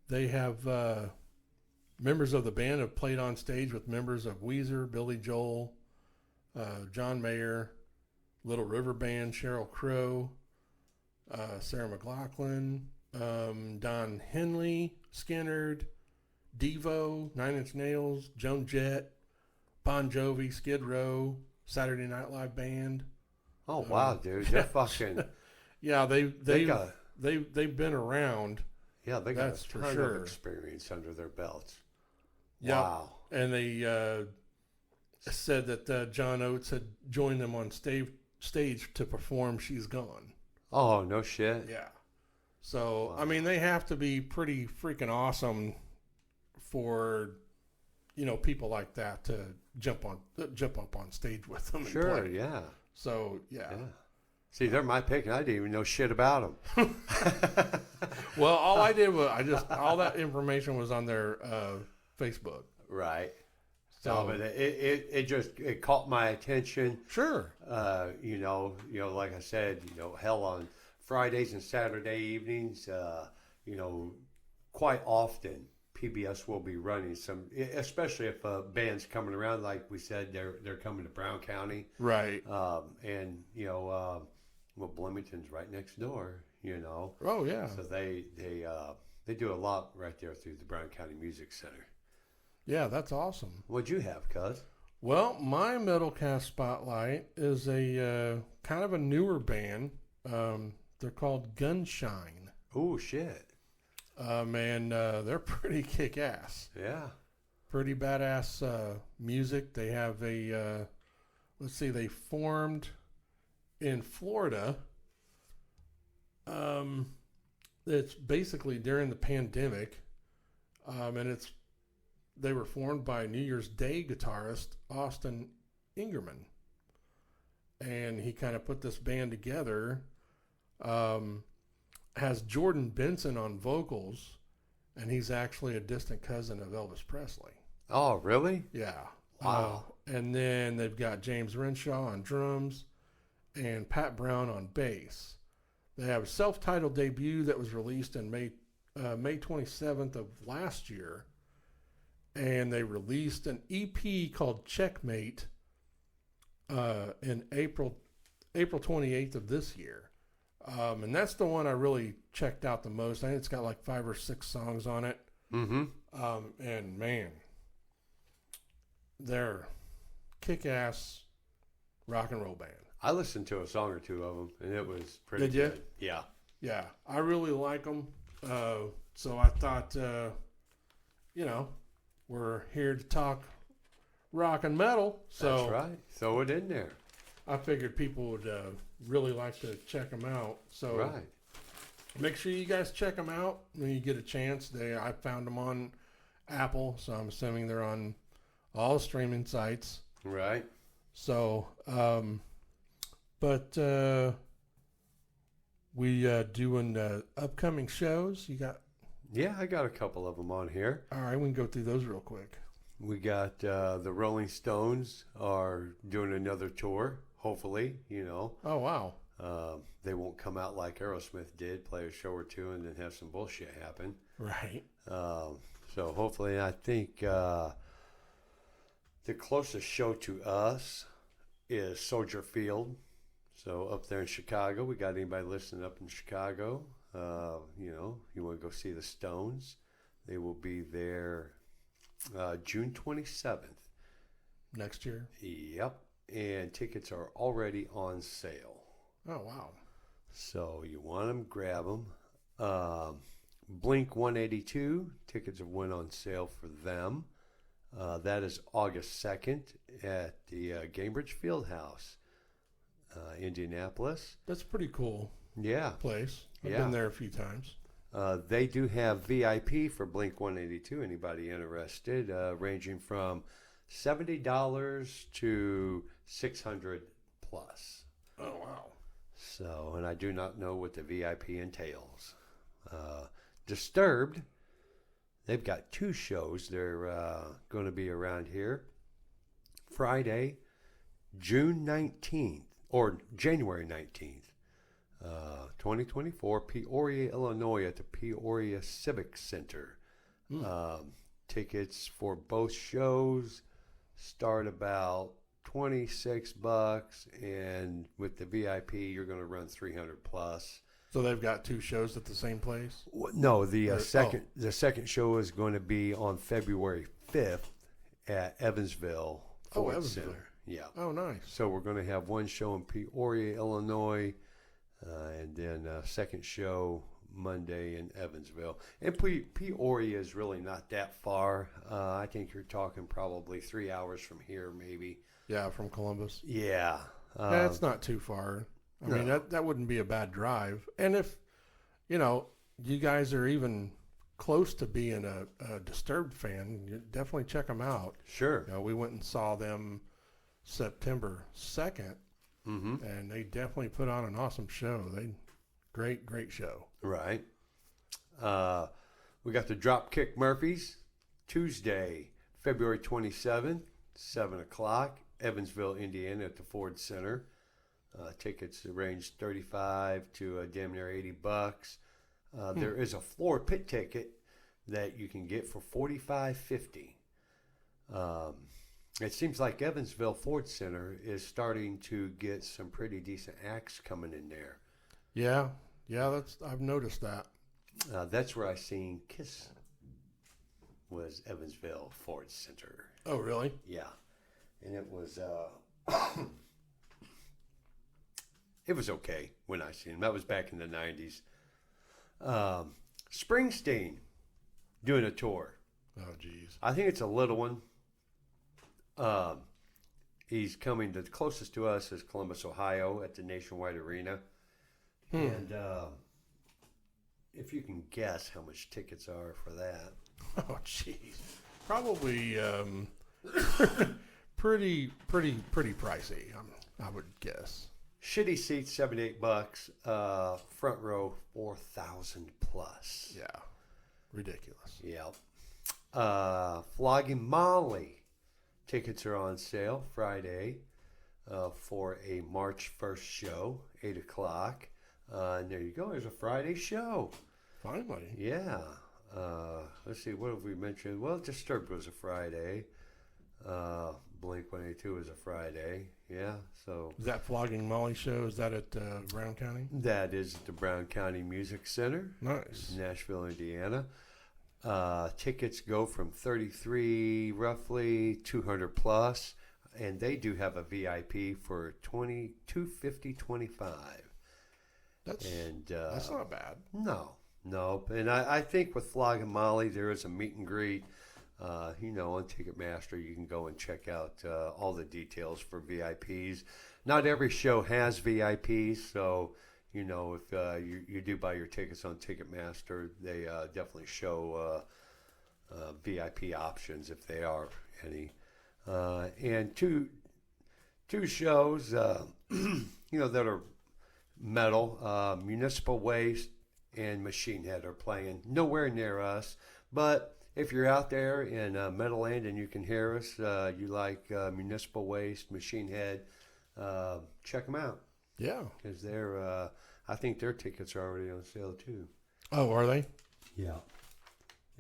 they have members of the band have played on stage with members of Weezer, Billy Joel, John Mayer, Little River Band, Sheryl Crow, Sarah McLachlan, Don Henley, Skinnerd, Devo, Nine Inch Nails, Joan Jett, Bon Jovi, Skid Row, Saturday Night Live Band. Oh wow, dude! They're fucking. Yeah, they've been around. Yeah, they got that's a ton for sure. of experience under their belts. Yep. Wow. And they said that John Oates had joined them on stage to perform "She's Gone." Oh no shit. Yeah. So Wow. I mean, they have to be pretty freaking awesome for people like that to jump up on stage with them. Sure. And play. Yeah. So yeah. See, they're my pick, and I didn't even know shit about them. Well, all I did was all that information was on their Facebook. Right. So, but it caught my attention. Sure. Like I said, hell, on Fridays and Saturday evenings, quite often PBS will be running some, especially if a band's coming around. Like we said, they're coming to Brown County, Right. Bloomington's right next door. Oh yeah. So they do a lot right there through the Brown County Music Center. Yeah, that's awesome. What'd you have, cuz? Well, my Metalcast spotlight is a kind of a newer band. They're called Gunshine. Oh shit. They're pretty kick-ass. Yeah. Pretty badass music. They have they formed in Florida. It's basically during the pandemic, they were formed by New Year's Day guitarist Austin Ingerman, and he kind of put this band together. Has Jordan Benson on vocals, and he's actually a distant cousin of Elvis Presley. Oh, really? Yeah. Wow. And then they've got James Renshaw on drums and Pat Brown on bass. They have a self-titled debut that was released in May 27th of last year, and they released an EP called Checkmate in April 28th of this year. And that's the one I really checked out the most. I think it's got like 5 or 6 songs on it. Mm-hmm. And man, they're kick-ass rock and roll band. I listened to a song or two of them, and it was pretty Did you? good. Yeah. Yeah, I really like them. So I thought, we're here to talk rock and metal. So That's right. Throw it in there. I figured people would really like to check them out. So Right. make sure you guys check them out when you get a chance. I found them on Apple, so I'm assuming they're on all streaming sites. Right. So, we doing upcoming shows. You got? Yeah, I got a couple of them on here. All right, we can go through those real quick. We got the Rolling Stones are doing another tour, hopefully, Oh, wow. They won't come out like Aerosmith did, play a show or two, and then have some bullshit happen. Right. So hopefully, I think the closest show to us is Soldier Field. So up there in Chicago, we got anybody listening up in Chicago? You want to go see the Stones? They will be there June 27th. Next year? Yep. And tickets are already on sale. Oh, wow. So you want them, grab them. Blink 182, tickets have went on sale for them. That is August 2nd at the Gainbridge Fieldhouse, Indianapolis. That's a pretty cool Yeah. place. I've Yeah. been there a few times. They do have VIP for Blink 182. Anybody interested? Ranging from $70 to $600 plus. Oh, wow. So, and I do not know what the VIP entails. Disturbed, they've got 2 shows. They're going to be around here. Friday, June 19th, or January 19th, 2024, Peoria, Illinois, at the Peoria Civic Center. Tickets for both shows start about $26, and with the VIP, you're going to run $300 plus. So they've got 2 shows at the same place? No, the second show is going to be on February 5th at Evansville Ford Evansville. Center. Yeah. Oh, nice. So we're going to have one show in Peoria, Illinois, and then a second show Monday in Evansville. And Peoria is really not that far. I think you're talking probably 3 hours from here, maybe. Yeah, from Columbus. Yeah. That's not too far. I mean, that wouldn't be a bad drive. And if, you guys are even close to being a Disturbed fan, you definitely check them out. Sure. We went and saw them September 2nd, Mm-hmm. and they definitely put on an awesome show. Great show. Right. We got the Dropkick Murphys Tuesday, February 27th, 7 o'clock, Evansville, Indiana at the Ford Center. Tickets range 35 to damn near $80. There is a floor pit ticket that you can get for $45.50. It seems like Evansville Ford Center is starting to get some pretty decent acts coming in there. Yeah, I've noticed that. That's where I seen Kiss was Evansville Ford Center. Oh, really? Yeah, and it was it was okay when I seen him. That was back in the 90s. Springsteen doing a tour. Oh, geez. I think it's a little one. He's coming. The closest to us is Columbus, Ohio, at the Nationwide Arena. And if you can guess how much tickets are for that. Oh, jeez. Probably pretty pricey. I would guess. Shitty seats, $78. Front row, 4,000 plus. Yeah, ridiculous. Yep. Flogging Molly. Tickets are on sale Friday for a March 1st show, 8 o'clock. And there you go. There's a Friday show. Finally. Yeah. Let's see. What have we mentioned? Well, Disturbed was a Friday. Blink-182 was a Friday. Yeah. So Is that Flogging Molly show? Is that at Brown County? that is at the Brown County Music Center, Nice. Nashville, Indiana. Tickets go from 33 roughly 200 plus, and they do have a VIP for 250.25. That's not bad. No, and I think with Flogging Molly there is a meet and greet. On Ticketmaster you can go and check out all the details for VIPs. Not every show has VIPs, so if you do buy your tickets on Ticketmaster, they definitely show VIP options if they are any. And two shows, that are metal, Municipal Waste and Machine Head are playing. Nowhere near us, but if you're out there in Meadowland and you can hear us, you like Municipal Waste, Machine Head, check them out. Yeah. Because they're, I think their tickets are already on sale too. Oh, are they? Yeah.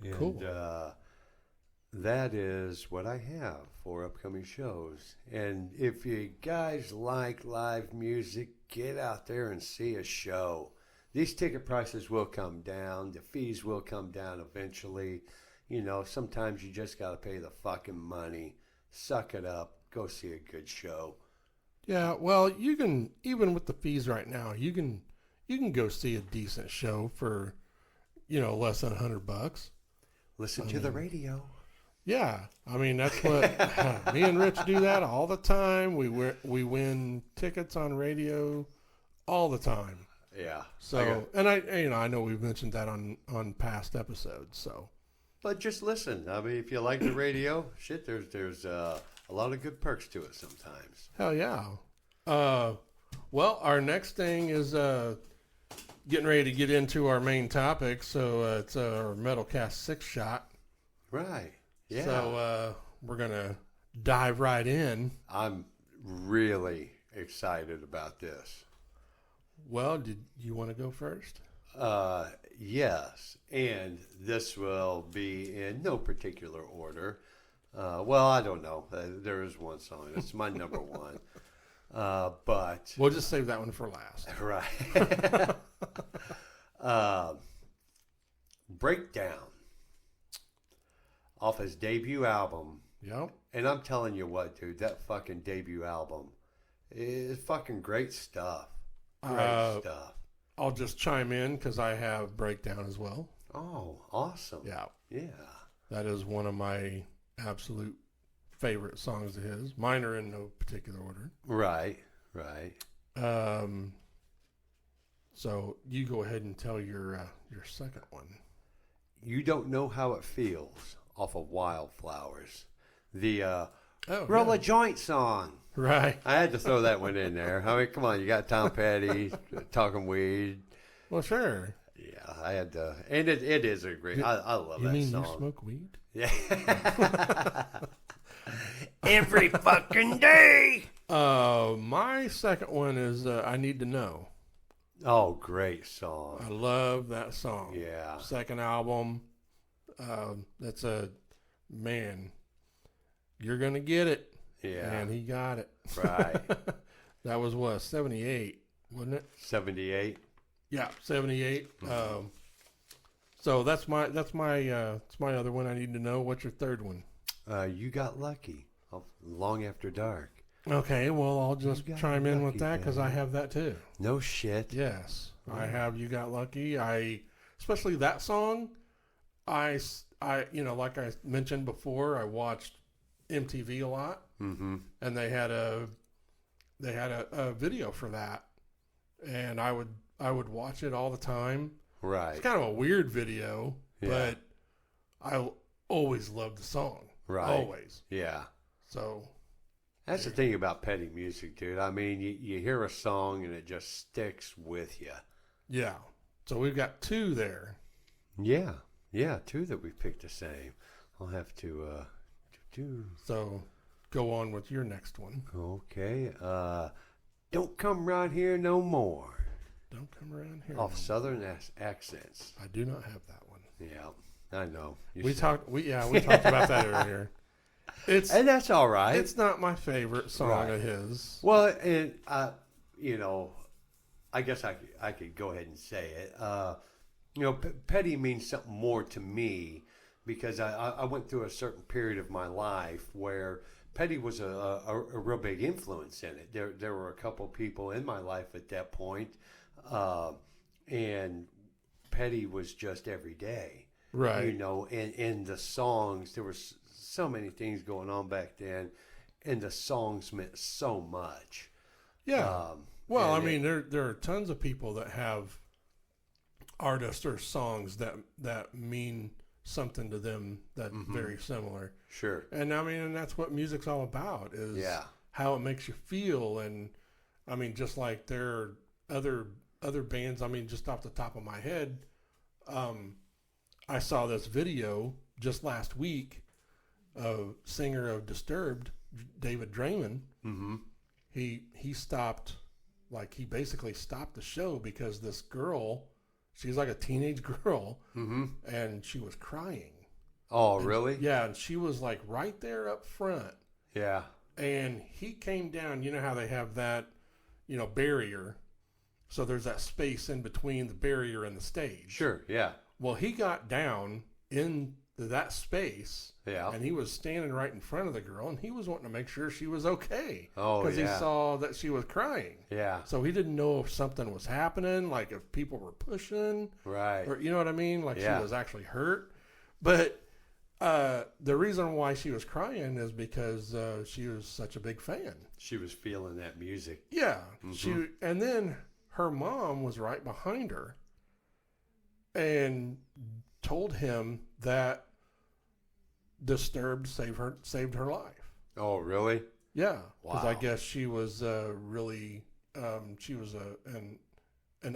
And, Cool. that is what I have for upcoming shows. And if you guys like live music, get out there and see a show. These ticket prices will come down. The fees will come down eventually. Sometimes you just got to pay the fucking money. Suck it up. Go see a good show. Yeah, well, you can, even with the fees right now, you can go see a decent show for, less than $100. Listen to the radio. Yeah, that's what me and Rich do that all the time. We win tickets on radio all the time. Yeah. So, and I know we've mentioned that on past episodes. So, but just listen. If you like the radio, shit, there's a lot of good perks to it sometimes. hell yeah. Well, our next thing is getting ready to get into our main topic. So it's our Metalcast 6 shot. Right. Yeah. So we're gonna dive right in. I'm really excited about this. Well, did you want to go first? Yes, and this will be in no particular order. Well, I don't know. There is one song. It's my number one. But We'll just save that one for last. right. Breakdown off his debut album. Yep. And I'm telling you what, dude, that fucking debut album is fucking great stuff. Great stuff. I'll just chime in because I have Breakdown as well. Oh, awesome. Yeah. Yeah. That is one of my absolute favorite songs of his. Mine are in no particular order. Right. So you go ahead and tell your second one. You Don't Know How It Feels off of Wildflowers. The Oh, Roll yeah. a Joint song. Right. I had to throw that one in there. Come on, you got Tom Petty, Talking Weed. Well, sure. Yeah, I had to, and it is a great. I love You that mean song. you smoke weed? Yeah. Every fucking day. My second one is "I Need to Know." Oh, great song. I love that song. Yeah. Second album. That's a man. You're gonna get it. Yeah. And he got it. Right. That was what, 78, wasn't it? 78. Yeah, 78. So that's my other one I need to know. What's your third one? You got lucky. Long after dark. Okay, well I'll just You got chime in with lucky, that because I baby. have that too. No shit. Yes, I have. You got lucky. Especially that song. I like I mentioned before, I watched MTV a lot, Mm-hmm. and they had a video for that, and I would watch it all the time. Right. It's kind of a weird video, Yeah. but I always loved the song. Right. Always. Yeah. So That's the thing about petty music, dude. I mean, you hear a song and it just sticks with you. yeah. So we've got two there. Yeah. Yeah, two that we picked the same. I'll have to do. So go on with your next one. Okay. Don't come right here no more. Don't come around here. Off Southern accents. I do not have that one. Yeah, I know. We talked about that earlier. And that's all right. It's not my favorite song Right. of his. Well, and I guess I could go ahead and say it. Petty means something more to me because I went through a certain period of my life where petty was a real big influence in it. There were a couple people in my life at that point, and petty was just every day. Right. And in the songs, there was so many things going on back then, and the songs meant so much. Yeah. Well, I mean, there are tons of people that have artists or songs that mean something to them that's very similar. Sure. And I mean, and that's what music's all about is Yeah. how it makes you feel. And I mean, just like there are other bands, I mean, just off the top of my head, I saw this video just last week of singer of Disturbed, David Draymond. Mm-hmm. He stopped, like he basically stopped the show because this girl, she's like a teenage girl, and she was crying. Oh, really? Yeah, and she was like right there up front. Yeah. And he came down, you know how they have that, barrier. So there's that space in between the barrier and the stage. Sure. Yeah. Well, he got down in that space, Yeah. and he was standing right in front of the girl, and he was wanting to make sure she was okay. Oh, Because he yeah. saw that she was crying. Yeah. So he didn't know if something was happening, like if people were pushing, Right. or you know what I mean? Like Yeah. she was actually hurt. But the reason why she was crying is because she was such a big fan. She was feeling that music. Yeah. And then her mom was right behind her and told him that Disturbed saved her life. Oh, really? Yeah, because I Wow. guess she was really she was an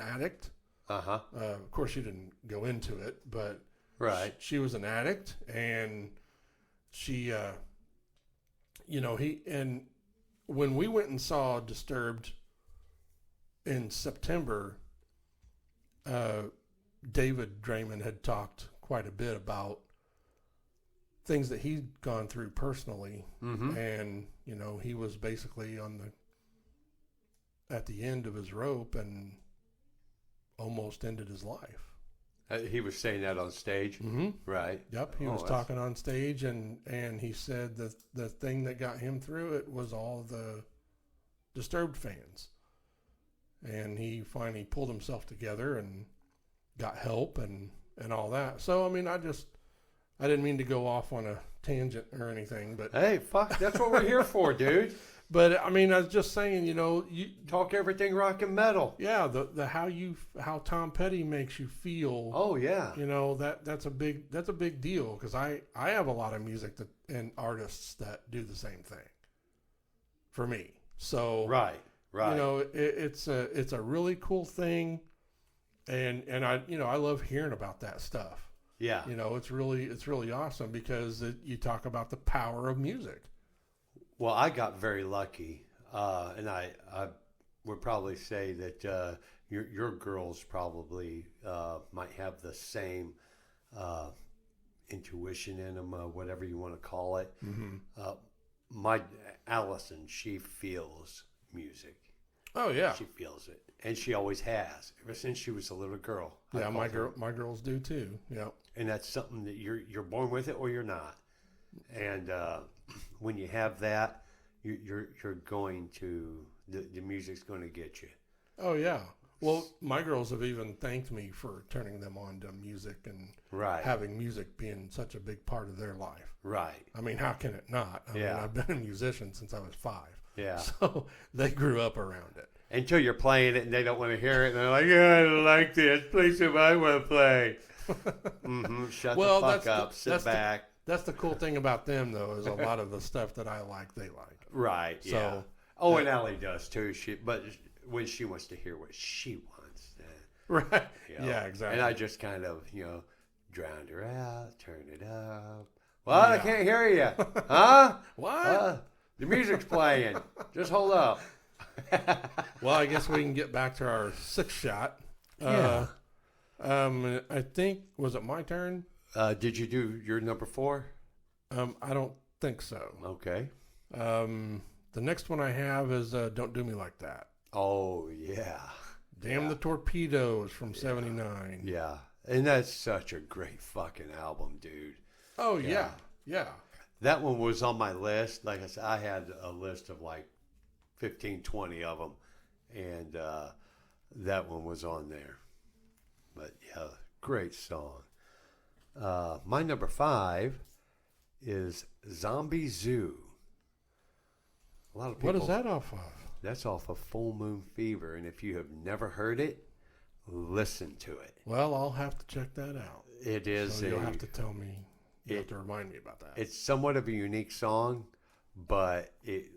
addict. Uh-huh. Of course, she didn't go into it, but Right. she was an addict, and she, and when we went and saw Disturbed in September, David Draymond had talked quite a bit about things that he'd gone through personally, and he was basically at the end of his rope and almost ended his life. He was saying that on stage. Mm-hmm. Right. Yep, he Oh, was that's- talking on stage, and he said that the thing that got him through it was all the Disturbed fans, and he finally pulled himself together and got help and all that. So I mean, I didn't mean to go off on a tangent or anything, but Hey, fuck. That's what we're here for, dude. I mean, I was just saying, you Talk everything rock and metal. yeah, the how Tom Petty makes you feel. Oh, yeah. That's a big deal because I have a lot of music and artists that do the same thing for me. So Right. Right. it's a really cool thing. and I love hearing about that stuff. Yeah. It's really awesome because you talk about the power of music. Well, I got very lucky, and I would probably say that your girls probably might have the same intuition in them, whatever you want to call it. Mm-hmm. My Allison, she feels music. Oh yeah, She feels it, and she always has ever since she was a little girl. Yeah, my girls do too. Yeah, and that's something that you're born with it or you're not. And when you have that, you're going to the music's going to get you. Oh yeah. Well, my girls have even thanked me for turning them on to music and Right. having music being such a big part of their life. Right. I mean, how can it not? I mean, I've been a musician since I was 5. Yeah. So they grew up around it. Until you're playing it and they don't want to hear it, and they're like, "Yeah, I don't like this. Play something I want to play." Shut the fuck up. Sit back. That's the cool thing about them, though, is a lot of the stuff that I like, they like. Right. So, yeah. Oh, and Allie does too. But when she wants to hear what she wants, Right. you know, Yeah, exactly. And I just kind of, drowned her out, turn it up. What? I can't hear you. Huh? What? The music's playing. Just hold up. Well, I guess we can get back to our 6th shot. Yeah. I think, was it my turn? Did you do your number 4? I don't think so. Okay. The next one I have is Don't Do Me Like That. Oh, yeah. Damn the Torpedoes from 79. Yeah. And that's such a great fucking album, dude. Oh, yeah. Yeah. That one was on my list. Like I said, I had a list of like 15, 20 of them. And that one was on there. But yeah, great song. My number 5 is Zombie Zoo. A lot of people. What is that off of? That's off of Full Moon Fever. And if you have never heard it, listen to it. Well, I'll have to check that out. It is. So you'll have to tell me. You have to remind me about that. It's somewhat of a unique song, but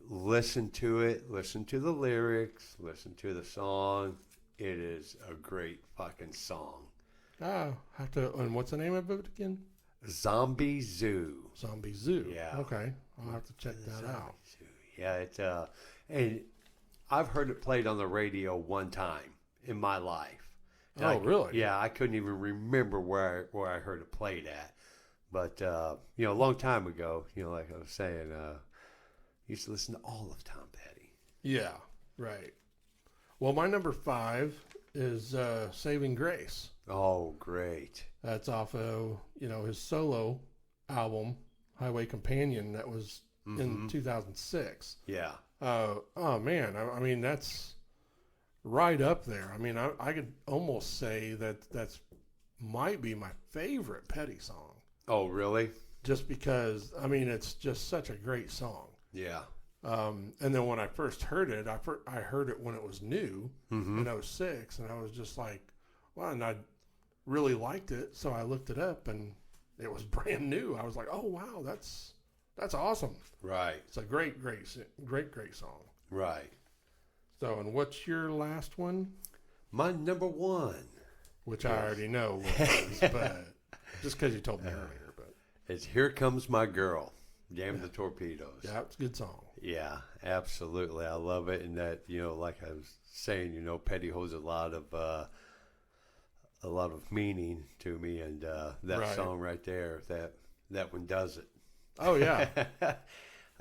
listen to it, listen to the lyrics, listen to the song. It is a great fucking song. Have to. And what's the name of it again? Zombie Zoo. Zombie Zoo. Yeah. Okay, I'll have to check that out. Zoo. Yeah, it's and I've heard it played on the radio one time in my life. And Really? Yeah, I couldn't even remember where I heard it played at. But a long time ago, like I was saying, used to listen to all of Tom Petty. Yeah, right. Well, my number 5 is Saving Grace. Oh, great. That's off of, his solo album, Highway Companion, that was in 2006. Yeah. Oh, man. I mean, that's right up there. I mean, I could almost say that's might be my favorite Petty song. Oh, really? Just because, I mean, it's just such a great song. Yeah. And then when I first heard it, I heard it when it was new in '06, and I was just like, wow, and I really liked it. So I looked it up, and it was brand new. I was like, oh, wow, that's awesome. Right. It's a great song. Right. So, and what's your last one? My number 1. Which I already know what it is, but just because you told me earlier. But it's Here Comes My Girl. Damn the Torpedoes. yeah, it's a good song. Yeah, absolutely. I love it. And that, like I was saying, Petty holds a lot of meaning to me. And that song right there, that one does it. Oh, yeah.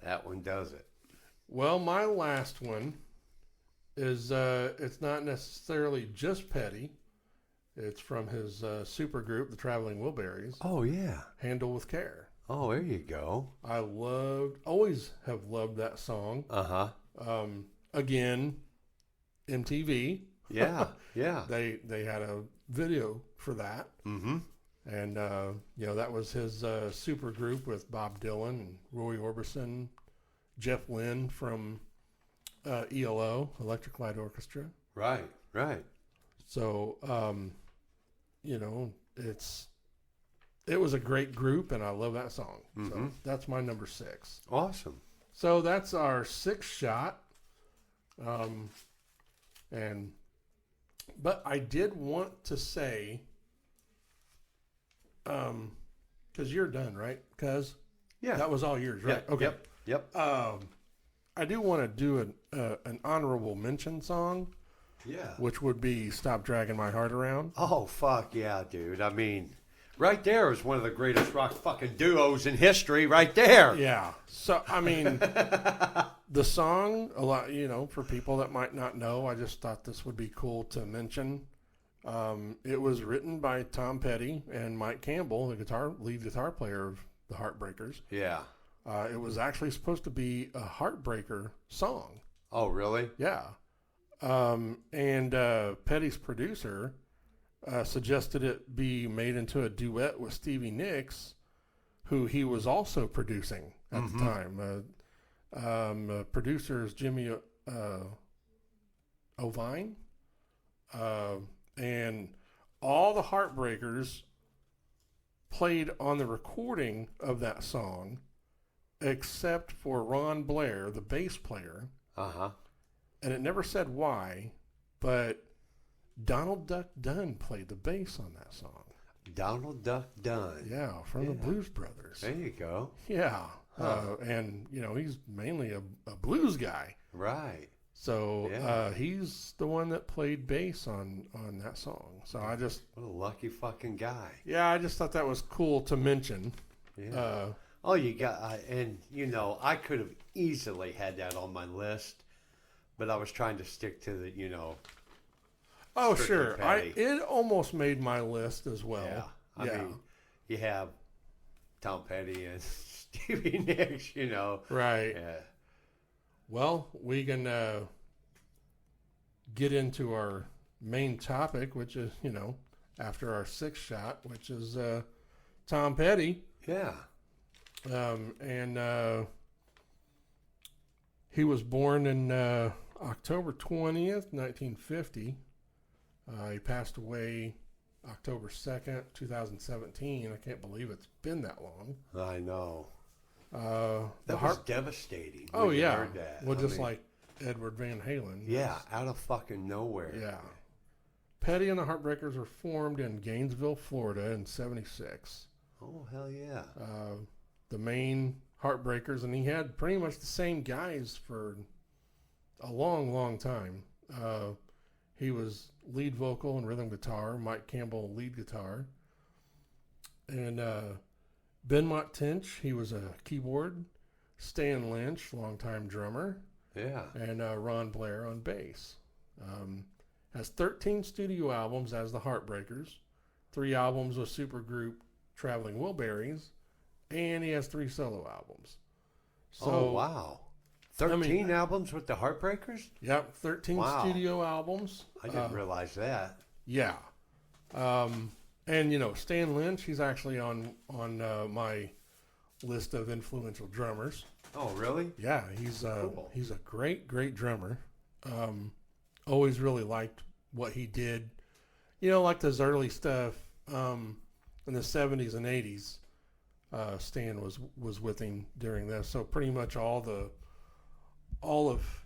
That one does it. Well, my last one is, it's not necessarily just Petty. It's from his super group, the Traveling Wilburys. Oh, yeah. Handle with Care. Oh, there you go. I always have loved that song. Uh-huh. Again, MTV. Yeah, yeah. They had a video for that. Mm-hmm. And, that was his super group with Bob Dylan and Roy Orbison, Jeff Lynne from ELO, Electric Light Orchestra. Right, right. So, it was a great group, and I love that song. So that's my number 6. Awesome. So that's our 6th shot. And But I did want to say, because you're done, right? Because Yeah. that was all yours, right? Yep. Okay. Yep. I do want to do an honorable mention song, Yeah. which would be "Stop Dragging My Heart Around." Oh, fuck yeah, dude. I mean, right there is one of the greatest rock fucking duos in history, right there. Yeah. So I mean, the song, a lot, for people that might not know, I just thought this would be cool to mention. It was written by Tom Petty and Mike Campbell, the lead guitar player of the Heartbreakers. Yeah. It was actually supposed to be a Heartbreaker song. Oh, really? Yeah. And Petty's producer suggested it be made into a duet with Stevie Nicks, who he was also producing at the time. Producer is Jimmy Ovine. And all the Heartbreakers played on the recording of that song, except for Ron Blair, the bass player. Uh-huh. And it never said why, but Donald Duck Dunn played the bass on that song. Donald Duck Dunn. Yeah, from the Blues Brothers. There you go. Yeah. Huh. And, he's mainly a blues guy. Right. So Yeah. he's the one that played bass on that song. So What a lucky fucking guy. I just thought that was cool to mention. Yeah. Oh, you got, I could have easily had that on my list, but I was trying to stick to the, Oh, Strictly sure. Petty. It almost made my list as well. Yeah. I mean, you have Tom Petty and Stevie Nicks, Right. Yeah. Well, we can get into our main topic, which is, after our sixth shot, which is Tom Petty. Yeah. And he was born in October 20th, 1950. He passed away October 2nd, 2017. I can't believe it's been that long. I know. The That was devastating. Oh, when you yeah. heard that. Well, I just mean, like Edward Van Halen. Yeah, out of fucking nowhere. Yeah. Petty and the Heartbreakers were formed in Gainesville, Florida in 76. Oh, hell yeah. The main Heartbreakers, and he had pretty much the same guys for a long, long time. He was lead vocal and rhythm guitar, Mike Campbell lead guitar. And Ben Mott Tench, he was a keyboard. Stan Lynch, longtime drummer. Yeah. And Ron Blair on bass. Has 13 studio albums as the Heartbreakers, 3 albums with supergroup Traveling Wilburys, and he has 3 solo albums. So, oh, wow. 13 albums with the Heartbreakers? Yep, 13 Wow. studio albums. I didn't realize that. Yeah. And, Stan Lynch, he's actually on my list of influential drummers. Oh, really? Yeah, he's Cool. he's a great drummer. Always really liked what he did. Like those early stuff in the 70s and 80s. Stan was with him during this, so pretty much all of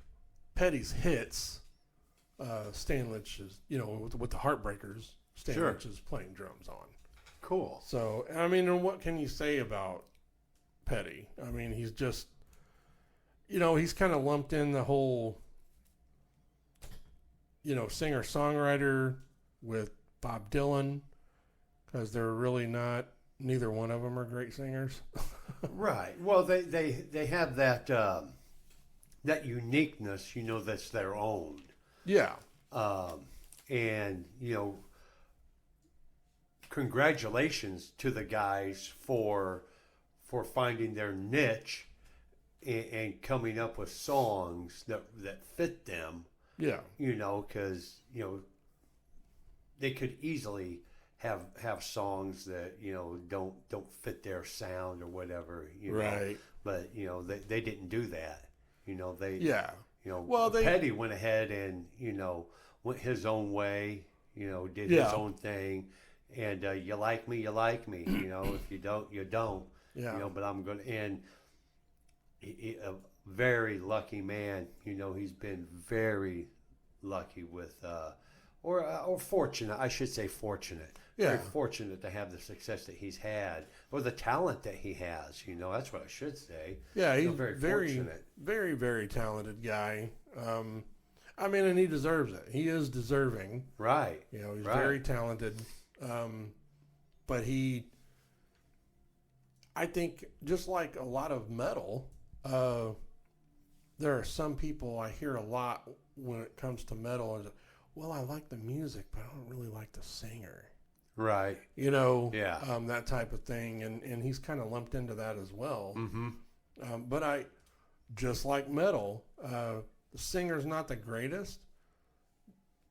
Petty's hits, Stan Lynch is with the Heartbreakers. Stan Sure. Lynch is playing drums on. Cool. So and what can you say about Petty? I mean, he's just he's kind of lumped in the whole singer-songwriter with Bob Dylan, because they're really not. Neither one of them are great singers. Right. Well, they have that that uniqueness, that's their own. Yeah. And congratulations to the guys for finding their niche and coming up with songs that fit them. Yeah. Because they could easily have songs that don't fit their sound or whatever. Right. But they didn't do that. They Yeah. Well, Petty went ahead and went his own way. Did his own thing, and you like me, you like me. If you don't, you don't. Yeah. But I'm gonna and a very lucky man. He's been very lucky with or fortunate. I should say fortunate. Yeah. Very fortunate to have the success that he's had, or the talent that he has. You know, that's what I should say. Yeah, he's very very, fortunate. very, very talented guy. I mean, and he deserves it. He is deserving. Right. You know, he's Right. very talented. But I think, just like a lot of metal, there are some people I hear a lot when it comes to metal. Is, well, I like the music, but I don't really like the singer. Right. You know, Yeah. that type of thing. And he's kind of lumped into that as well. Mm-hmm. But just like metal, the singer's not the greatest,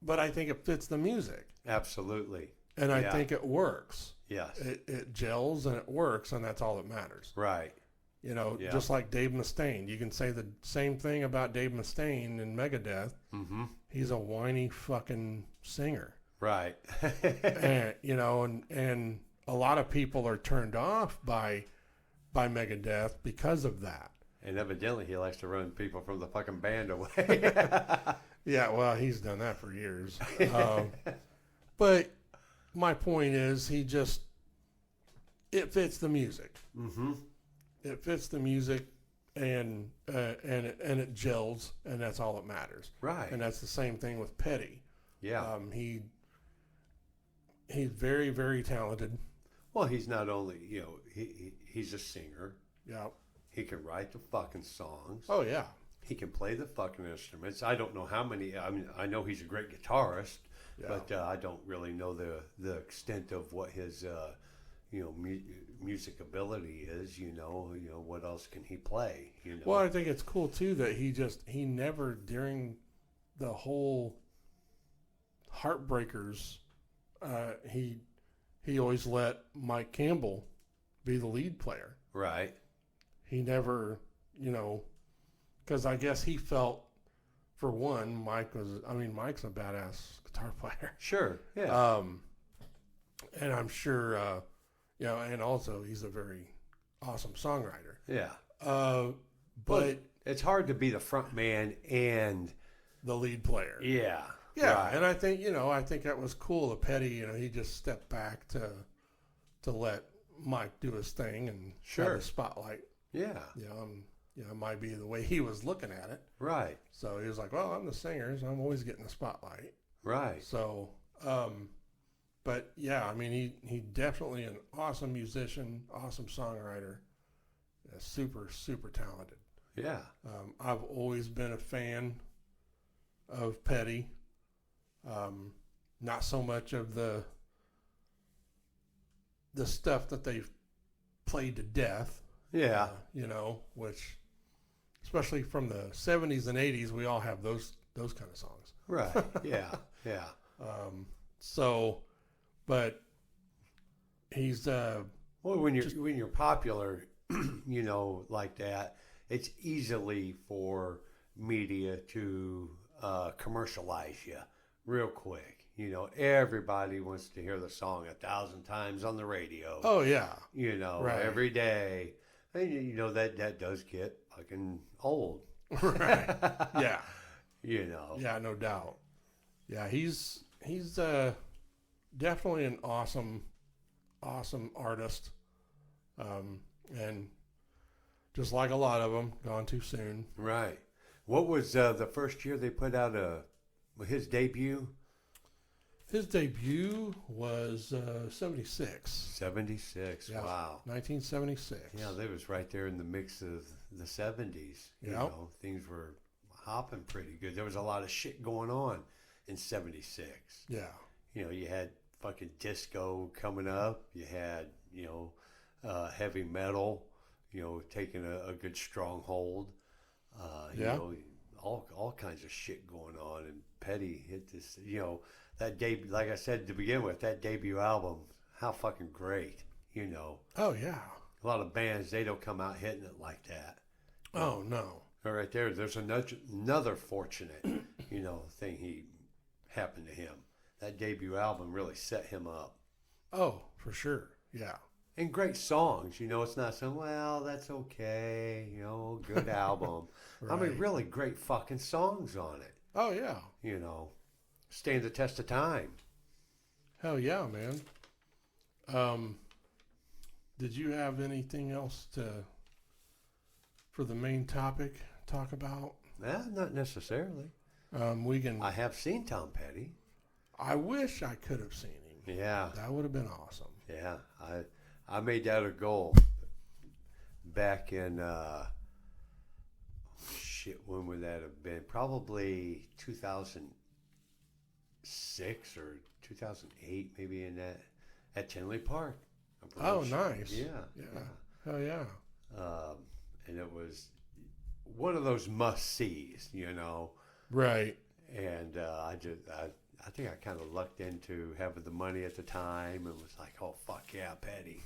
but I think it fits the music. Absolutely. And I Yeah. think it works. Yes. It gels and it works, and that's all that matters. Right. You know, Yeah. just like Dave Mustaine. You can say the same thing about Dave Mustaine in Megadeth. Mm-hmm. He's a whiny fucking singer. Right. And, you know, and a lot of people are turned off by Megadeth because of that. And evidently he likes to run people from the fucking band away. Yeah, well, he's done that for years. But my point is, it fits the music. Mm-hmm. It fits the music, and it gels, and that's all that matters. Right. And that's the same thing with Petty. Yeah. He's very, very talented. Well, he's not only, he's a singer. Yeah. He can write the fucking songs. Oh yeah. He can play the fucking instruments. I don't know how many. I mean, I know he's a great guitarist, Yeah. but I don't really know the extent of what his, music ability is. You know, what else can he play? You know. Well, I think it's cool too that he never, during the whole Heartbreakers, he always let Mike Campbell be the lead player. Right. He never, because I guess he felt, for one, Mike's a badass guitar player. Sure. Yeah. And I'm sure, and also he's a very awesome songwriter. Yeah. But it's hard to be the front man and the lead player. yeah. Yeah, Right. and I think that was cool of Petty. He just stepped back to let Mike do his thing and Sure. have the spotlight. Yeah. It might be the way he was looking at it. Right. So he was like, "Well, I'm the singer, so I'm always getting the spotlight." Right. So, but yeah, I mean, he definitely an awesome musician, awesome songwriter, super, super talented. Yeah. I've always been a fan of Petty. Not so much of the stuff that they've played to death. Yeah. Which, especially from the 70s and 80s, we all have those kind of songs. Right. Yeah. Yeah. But he's Well, when you're popular, like that, it's easily for media to commercialize you real quick. Everybody wants to hear the song 1,000 times on the radio. oh yeah, Right. Every day. And that does get fucking old. right, yeah, Yeah, no doubt. Yeah, he's definitely an awesome artist, and just like a lot of them, gone too soon. Right. What was the first year they put out his debut? His debut was 76. 76. Yeah. Wow. 1976. Yeah, they was right there in the mix of the 70s. Yep. Things were hopping pretty good. There was a lot of shit going on in 76. Yeah. You had fucking disco coming up. You had, heavy metal, taking a good stronghold. Yeah. All kinds of shit going on. And Petty hit this, that debut, like I said to begin with, that debut album, how fucking great, Oh yeah. A lot of bands, they don't come out hitting it like that. Oh no. Right there's another fortunate, thing he happened to him. That debut album really set him up. Oh, for sure. Yeah. And great songs, it's not so, well, that's okay, good album. I mean, Right. really great fucking songs on it, Oh yeah. stand the test of time. Hell yeah, man. Did you have anything else for the main topic talk about? Not necessarily. We can. I have seen Tom Petty. I wish I could have seen him. Yeah, That would have been awesome. yeah. I made that a goal back in when would that have been? Probably 2006 or 2008, maybe in that at Tinley Park. I'm pretty Oh, sure. nice. Yeah, Yeah. Hell yeah. and it was one of those must sees, Right. And I think I kind of lucked into having the money at the time and was like, oh fuck yeah, Petty,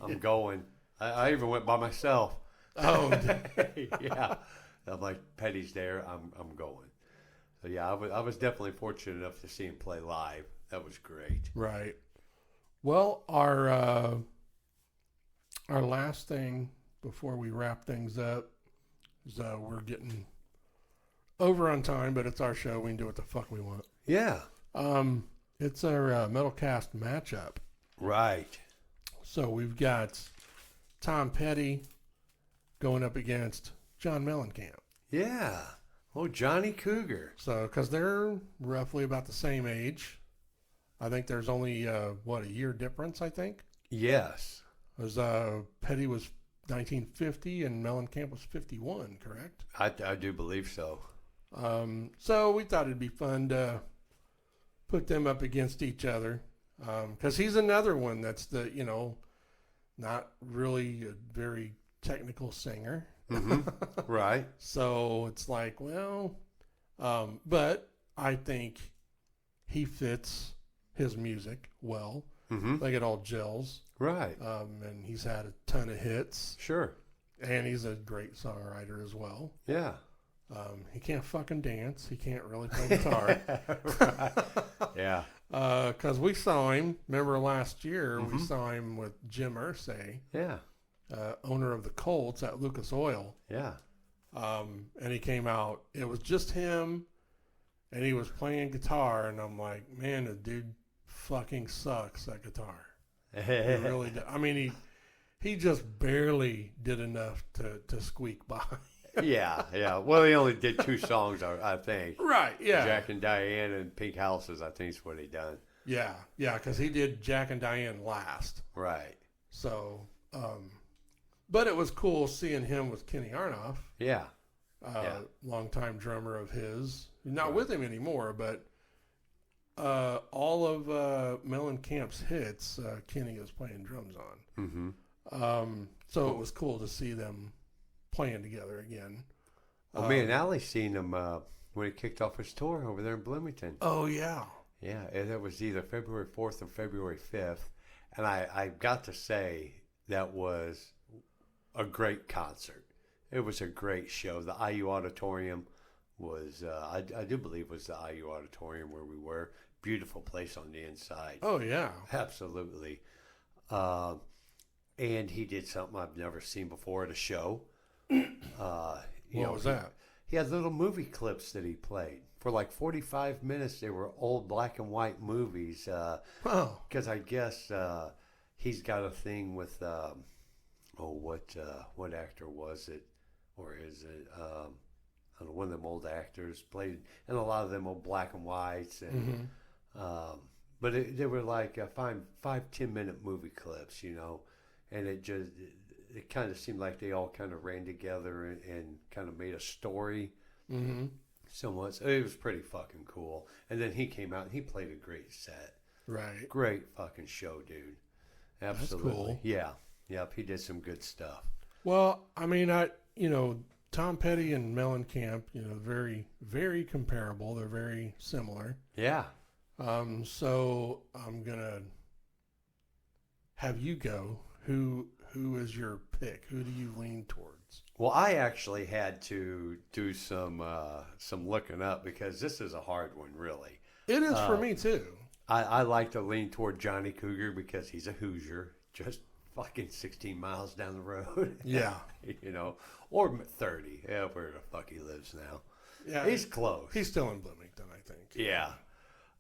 I'm going. I even went by myself. Oh, Yeah, I'm like, Petty's there, I'm going. So yeah, I was definitely fortunate enough to see him play live. That was great. right. Well, our last thing before we wrap things up is we're getting over on time, but it's our show. We can do what the fuck we want. Yeah, It's our Metalcast matchup. right. So we've got Tom Petty going up against John Mellencamp. Yeah. Oh, Johnny Cougar. So, because they're roughly about the same age, I think there's only a year difference. I think Yes. because Petty was 1950 and Mellencamp was 51. Correct. I do believe so. So we thought it'd be fun to put them up against each other because he's another one that's not really a very technical singer. Right. So it's like, well, but I think he fits his music well. Mm-hmm. Like it all gels. Right. And he's had a ton of hits, Sure. and he's a great songwriter as well. Yeah. He can't fucking dance. He can't really play guitar. Right. Yeah. Because we saw him, remember last year, we saw him with Jim Irsay, Yeah. owner of the Colts at Lucas Oil. Yeah. And he came out, it was just him, and he was playing guitar, and I'm like, man, the dude fucking sucks at guitar. He really did. I mean, he just barely did enough to squeak by. Yeah. Yeah. Well, he only did 2 songs, I think. Right, yeah. Jack and Diane and Pink Houses, I think is what he done. Yeah, because he did Jack and Diane last. Right. So, but it was cool seeing him with Kenny Aronoff, Yeah. Yeah. longtime drummer of his. Not with him anymore, but all of Mellencamp's hits, Kenny is playing drums on. Mm-hmm. So it was cool to see them playing together again. Well, me and Allie seen him when he kicked off his tour over there in Bloomington. Oh, yeah. Yeah, and it was either February 4th or February 5th. And I got to say that was a great concert. It was a great show. The IU Auditorium was, I do believe was the IU Auditorium where we were. Beautiful place on the inside. Oh, yeah. Absolutely. And he did something I've never seen before at a show. What was that? He had little movie clips that he played. For like 45 minutes, they were old black and white movies. Oh. Because I guess he's got a thing with, what actor was it? Or is it, I don't know, one of them old actors played, and a lot of them old black and whites. And, but they were like 5-10 minute movie clips, and it kind of seemed like they all kind of ran together and kind of made a story. Somewhat. So it was pretty fucking cool. And then he came out and he played a great set. Right. Great fucking show, dude. Absolutely. That's cool. Yeah. Yep. He did some good stuff. Well, I mean, Tom Petty and Mellencamp, very, very comparable. They're very similar. Yeah. So I'm gonna have you go. Who is your pick? Who do you lean towards? Well, I actually had to do some looking up because this is a hard one, really. It is for me too. I like to lean toward Johnny Cougar because he's a Hoosier, just fucking 16 miles down the road. Yeah. Or 30, where the fuck he lives now. Yeah. He's close. He's still in Bloomington, I think. Yeah.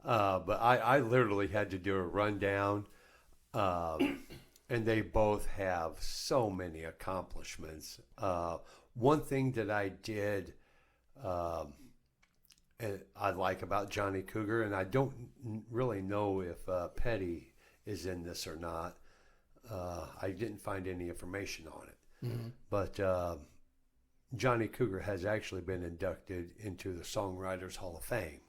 But I literally had to do a rundown. And they both have so many accomplishments. One thing that I did, and I like about Johnny Cougar, and I don't really know if Petty is in this or not. I didn't find any information on it. Mm-hmm. But Johnny Cougar has actually been inducted into the Songwriters Hall of Fame.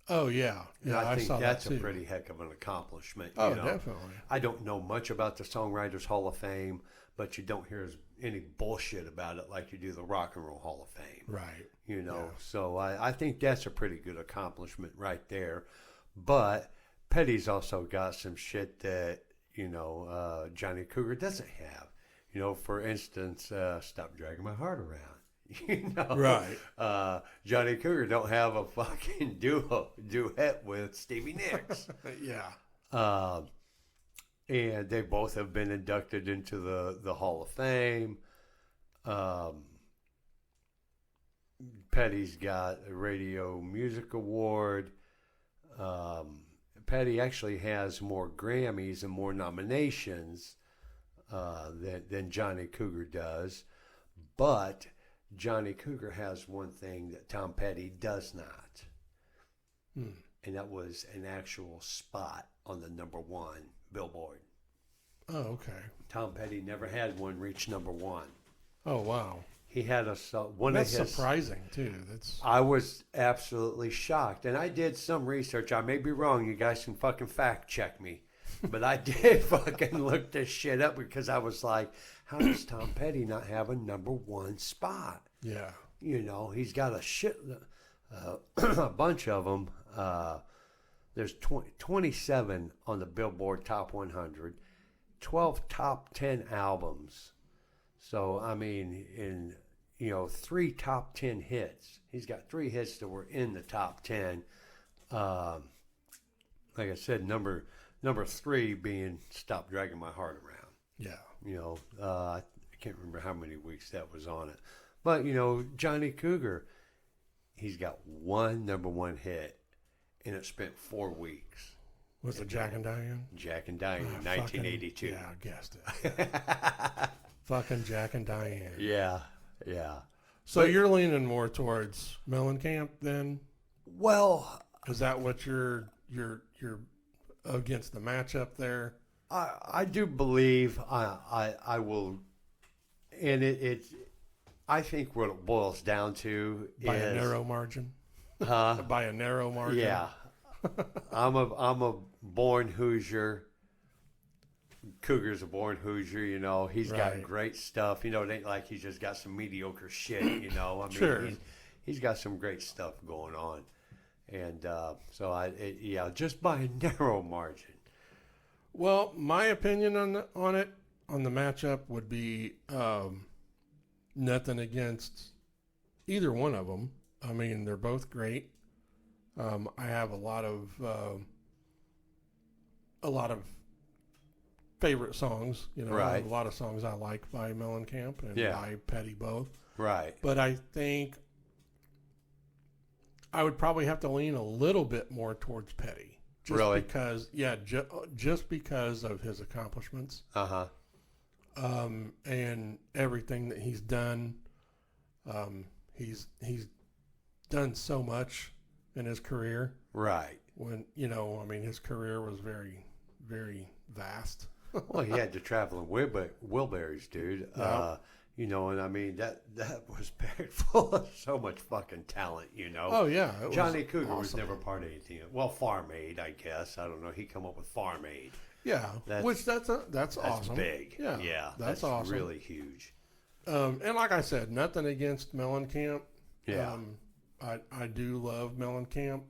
Oh yeah, And yeah. I think saw that's that a too. pretty heck of an accomplishment. Oh, you know? definitely. I don't know much about the Songwriters Hall of Fame, but you don't hear any bullshit about it like you do the Rock and Roll Hall of Fame. Right. You know, Yeah. so I think that's a pretty good accomplishment right there. But Petty's also got some shit that, Johnny Cougar doesn't have. You know, for instance, Stop Dragging My Heart Around. Right. Johnny Cougar don't have a fucking duet with Stevie Nicks. Yeah. And they both have been inducted into the Hall of Fame. Petty's got a Radio Music Award. Petty actually has more Grammys and more nominations than Johnny Cougar does. But Johnny Cougar has one thing that Tom Petty does not. And that was an actual spot on the #1 Billboard. Oh, okay. Tom Petty never had one reach #1. Oh, wow. He had one That's of his. surprising too. That's I was absolutely shocked, and I did some research. I may be wrong. You guys can fucking fact check me, but I did fucking look this shit up because I was like, how does Tom Petty not have a #1 spot? yeah. You know, he's got a bunch of them. There's 27 on the Billboard Top 100, 12 top 10 albums. So, I mean, in, 3 top 10 hits. He's got 3 hits that were in the top 10. Like I said, number 3 being Stop Dragging My Heart Around. Yeah. I can't remember how many weeks that was on it. But, Johnny Cougar, he's got one #1 hit, and it spent 4 weeks. Was it Jack and Diane? Jack and Diane, Ah, 1982. Yeah, I guessed it. Fucking Jack and Diane. Yeah. So you're leaning more towards Mellencamp then? Well, Is that what you're against the matchup there? I do believe I will, and I think what it boils down to By is a narrow margin? Huh? By a narrow margin? Yeah, I'm a born Hoosier. Cougar's a born Hoosier. He's got Right. great stuff. It ain't like he's just got some mediocre shit. I mean, Sure. he's got some great stuff going on, and so just by a narrow margin. Well, my opinion on the matchup would be nothing against either one of them. I mean, they're both great. I have a lot of favorite songs. Right. A lot of songs I like by Mellencamp and Yeah. by Petty both. Right. But I think I would probably have to lean a little bit more towards Petty. Just Really? because, just because of his accomplishments. Uh-huh. And everything that he's done. He's done so much in his career. Right. When his career was very, very vast. Well, he had to travel in wheelbarrows, dude. Yeah. And I mean that was packed full of so much fucking talent. Oh yeah, it Johnny was Cougar was awesome. never part of anything. Well, Farm Aid, I guess. I don't know. He come up with Farm Aid. Yeah, That's- that's awesome. Big. Yeah, that's awesome. Really huge. And like I said, nothing against Mellencamp. Yeah. I do love Mellencamp,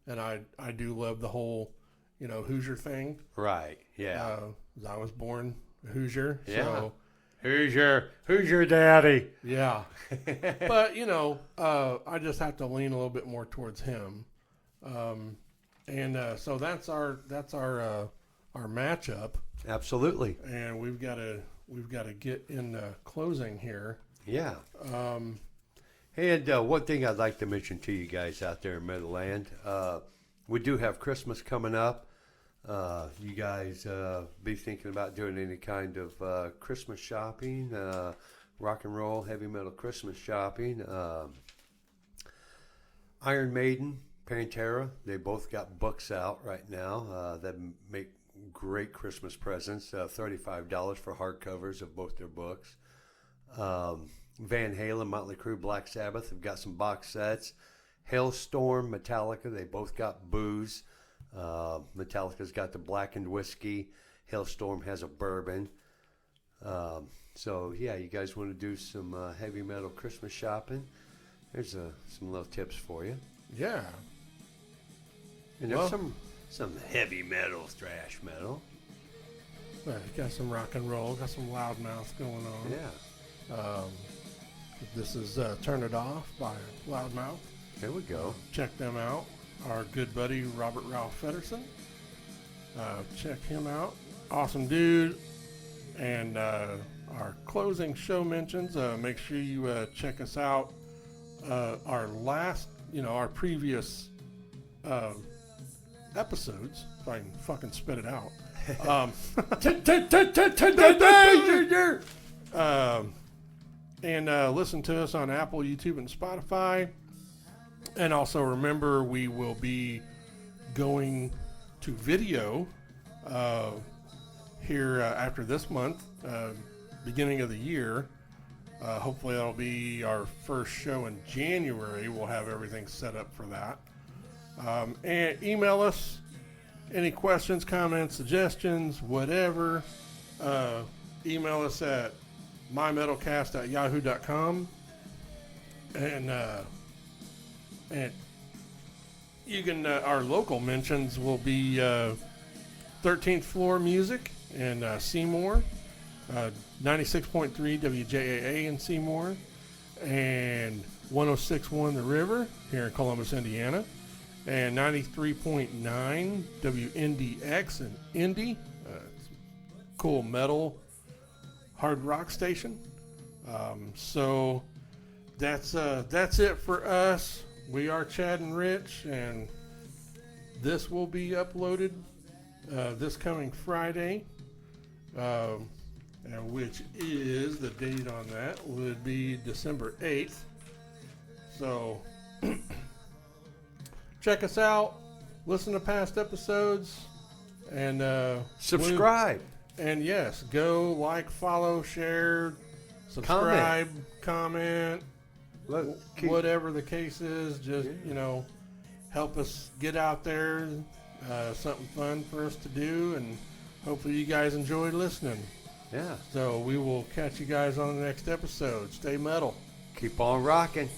and I do love the whole, Hoosier thing. Right. Yeah. I was born Hoosier. Yeah. So, Who's your daddy? yeah. But I just have to lean a little bit more towards him. So that's our matchup, Absolutely. and we've got to get in closing here. Yeah. And one thing I'd like to mention to you guys out there in Meadowland, We do have Christmas coming up. You guys be thinking about doing any kind of Christmas shopping, rock and roll, heavy metal Christmas shopping. Iron Maiden, Pantera, they both got books out right now that make great Christmas presents. $35 for hardcovers of both their books. Van Halen, Motley Crue, Black Sabbath have got some box sets. Hailstorm, Metallica, they both got booze. Metallica's got the blackened whiskey. Hailstorm has a bourbon. So, yeah, you guys want to do some heavy metal Christmas shopping? There's some little tips for you. Yeah. And there's some heavy metal, thrash metal. Well, you got some rock and roll, got some loudmouth going on. Yeah. This is Turn It Off by Loudmouth. There we go. Check them out. Our good buddy, Robert Ralph Fedderson. Check him out. Awesome dude. And our closing show mentions, make sure you check us out. Our previous episodes, if I can fucking spit it out. And listen to us on Apple, YouTube, and Spotify. And also remember, we will be going to video here after this month, beginning of the year. Hopefully that'll be our first show in January. We'll have everything set up for that. And email us any questions, comments, suggestions, whatever. Email us at mymetalcast@yahoo.com. And you can, our local mentions will be 13th Floor Music in Seymour, 96.3 WJAA in Seymour, and 106.1 The River here in Columbus, Indiana, and 93.9 WNDX in Indy, cool metal hard rock station. So that's it for us. We are Chad and Rich, and this will be uploaded this coming Friday, which is, the date on that would be December 8th. So check us out, listen to past episodes, and subscribe. And yes, go like, follow, share, subscribe, comment. Whatever the case is, just, help us get out there. Something fun for us to do, and hopefully you guys enjoyed listening. Yeah. So we will catch you guys on the next episode. Stay metal. Keep on rocking.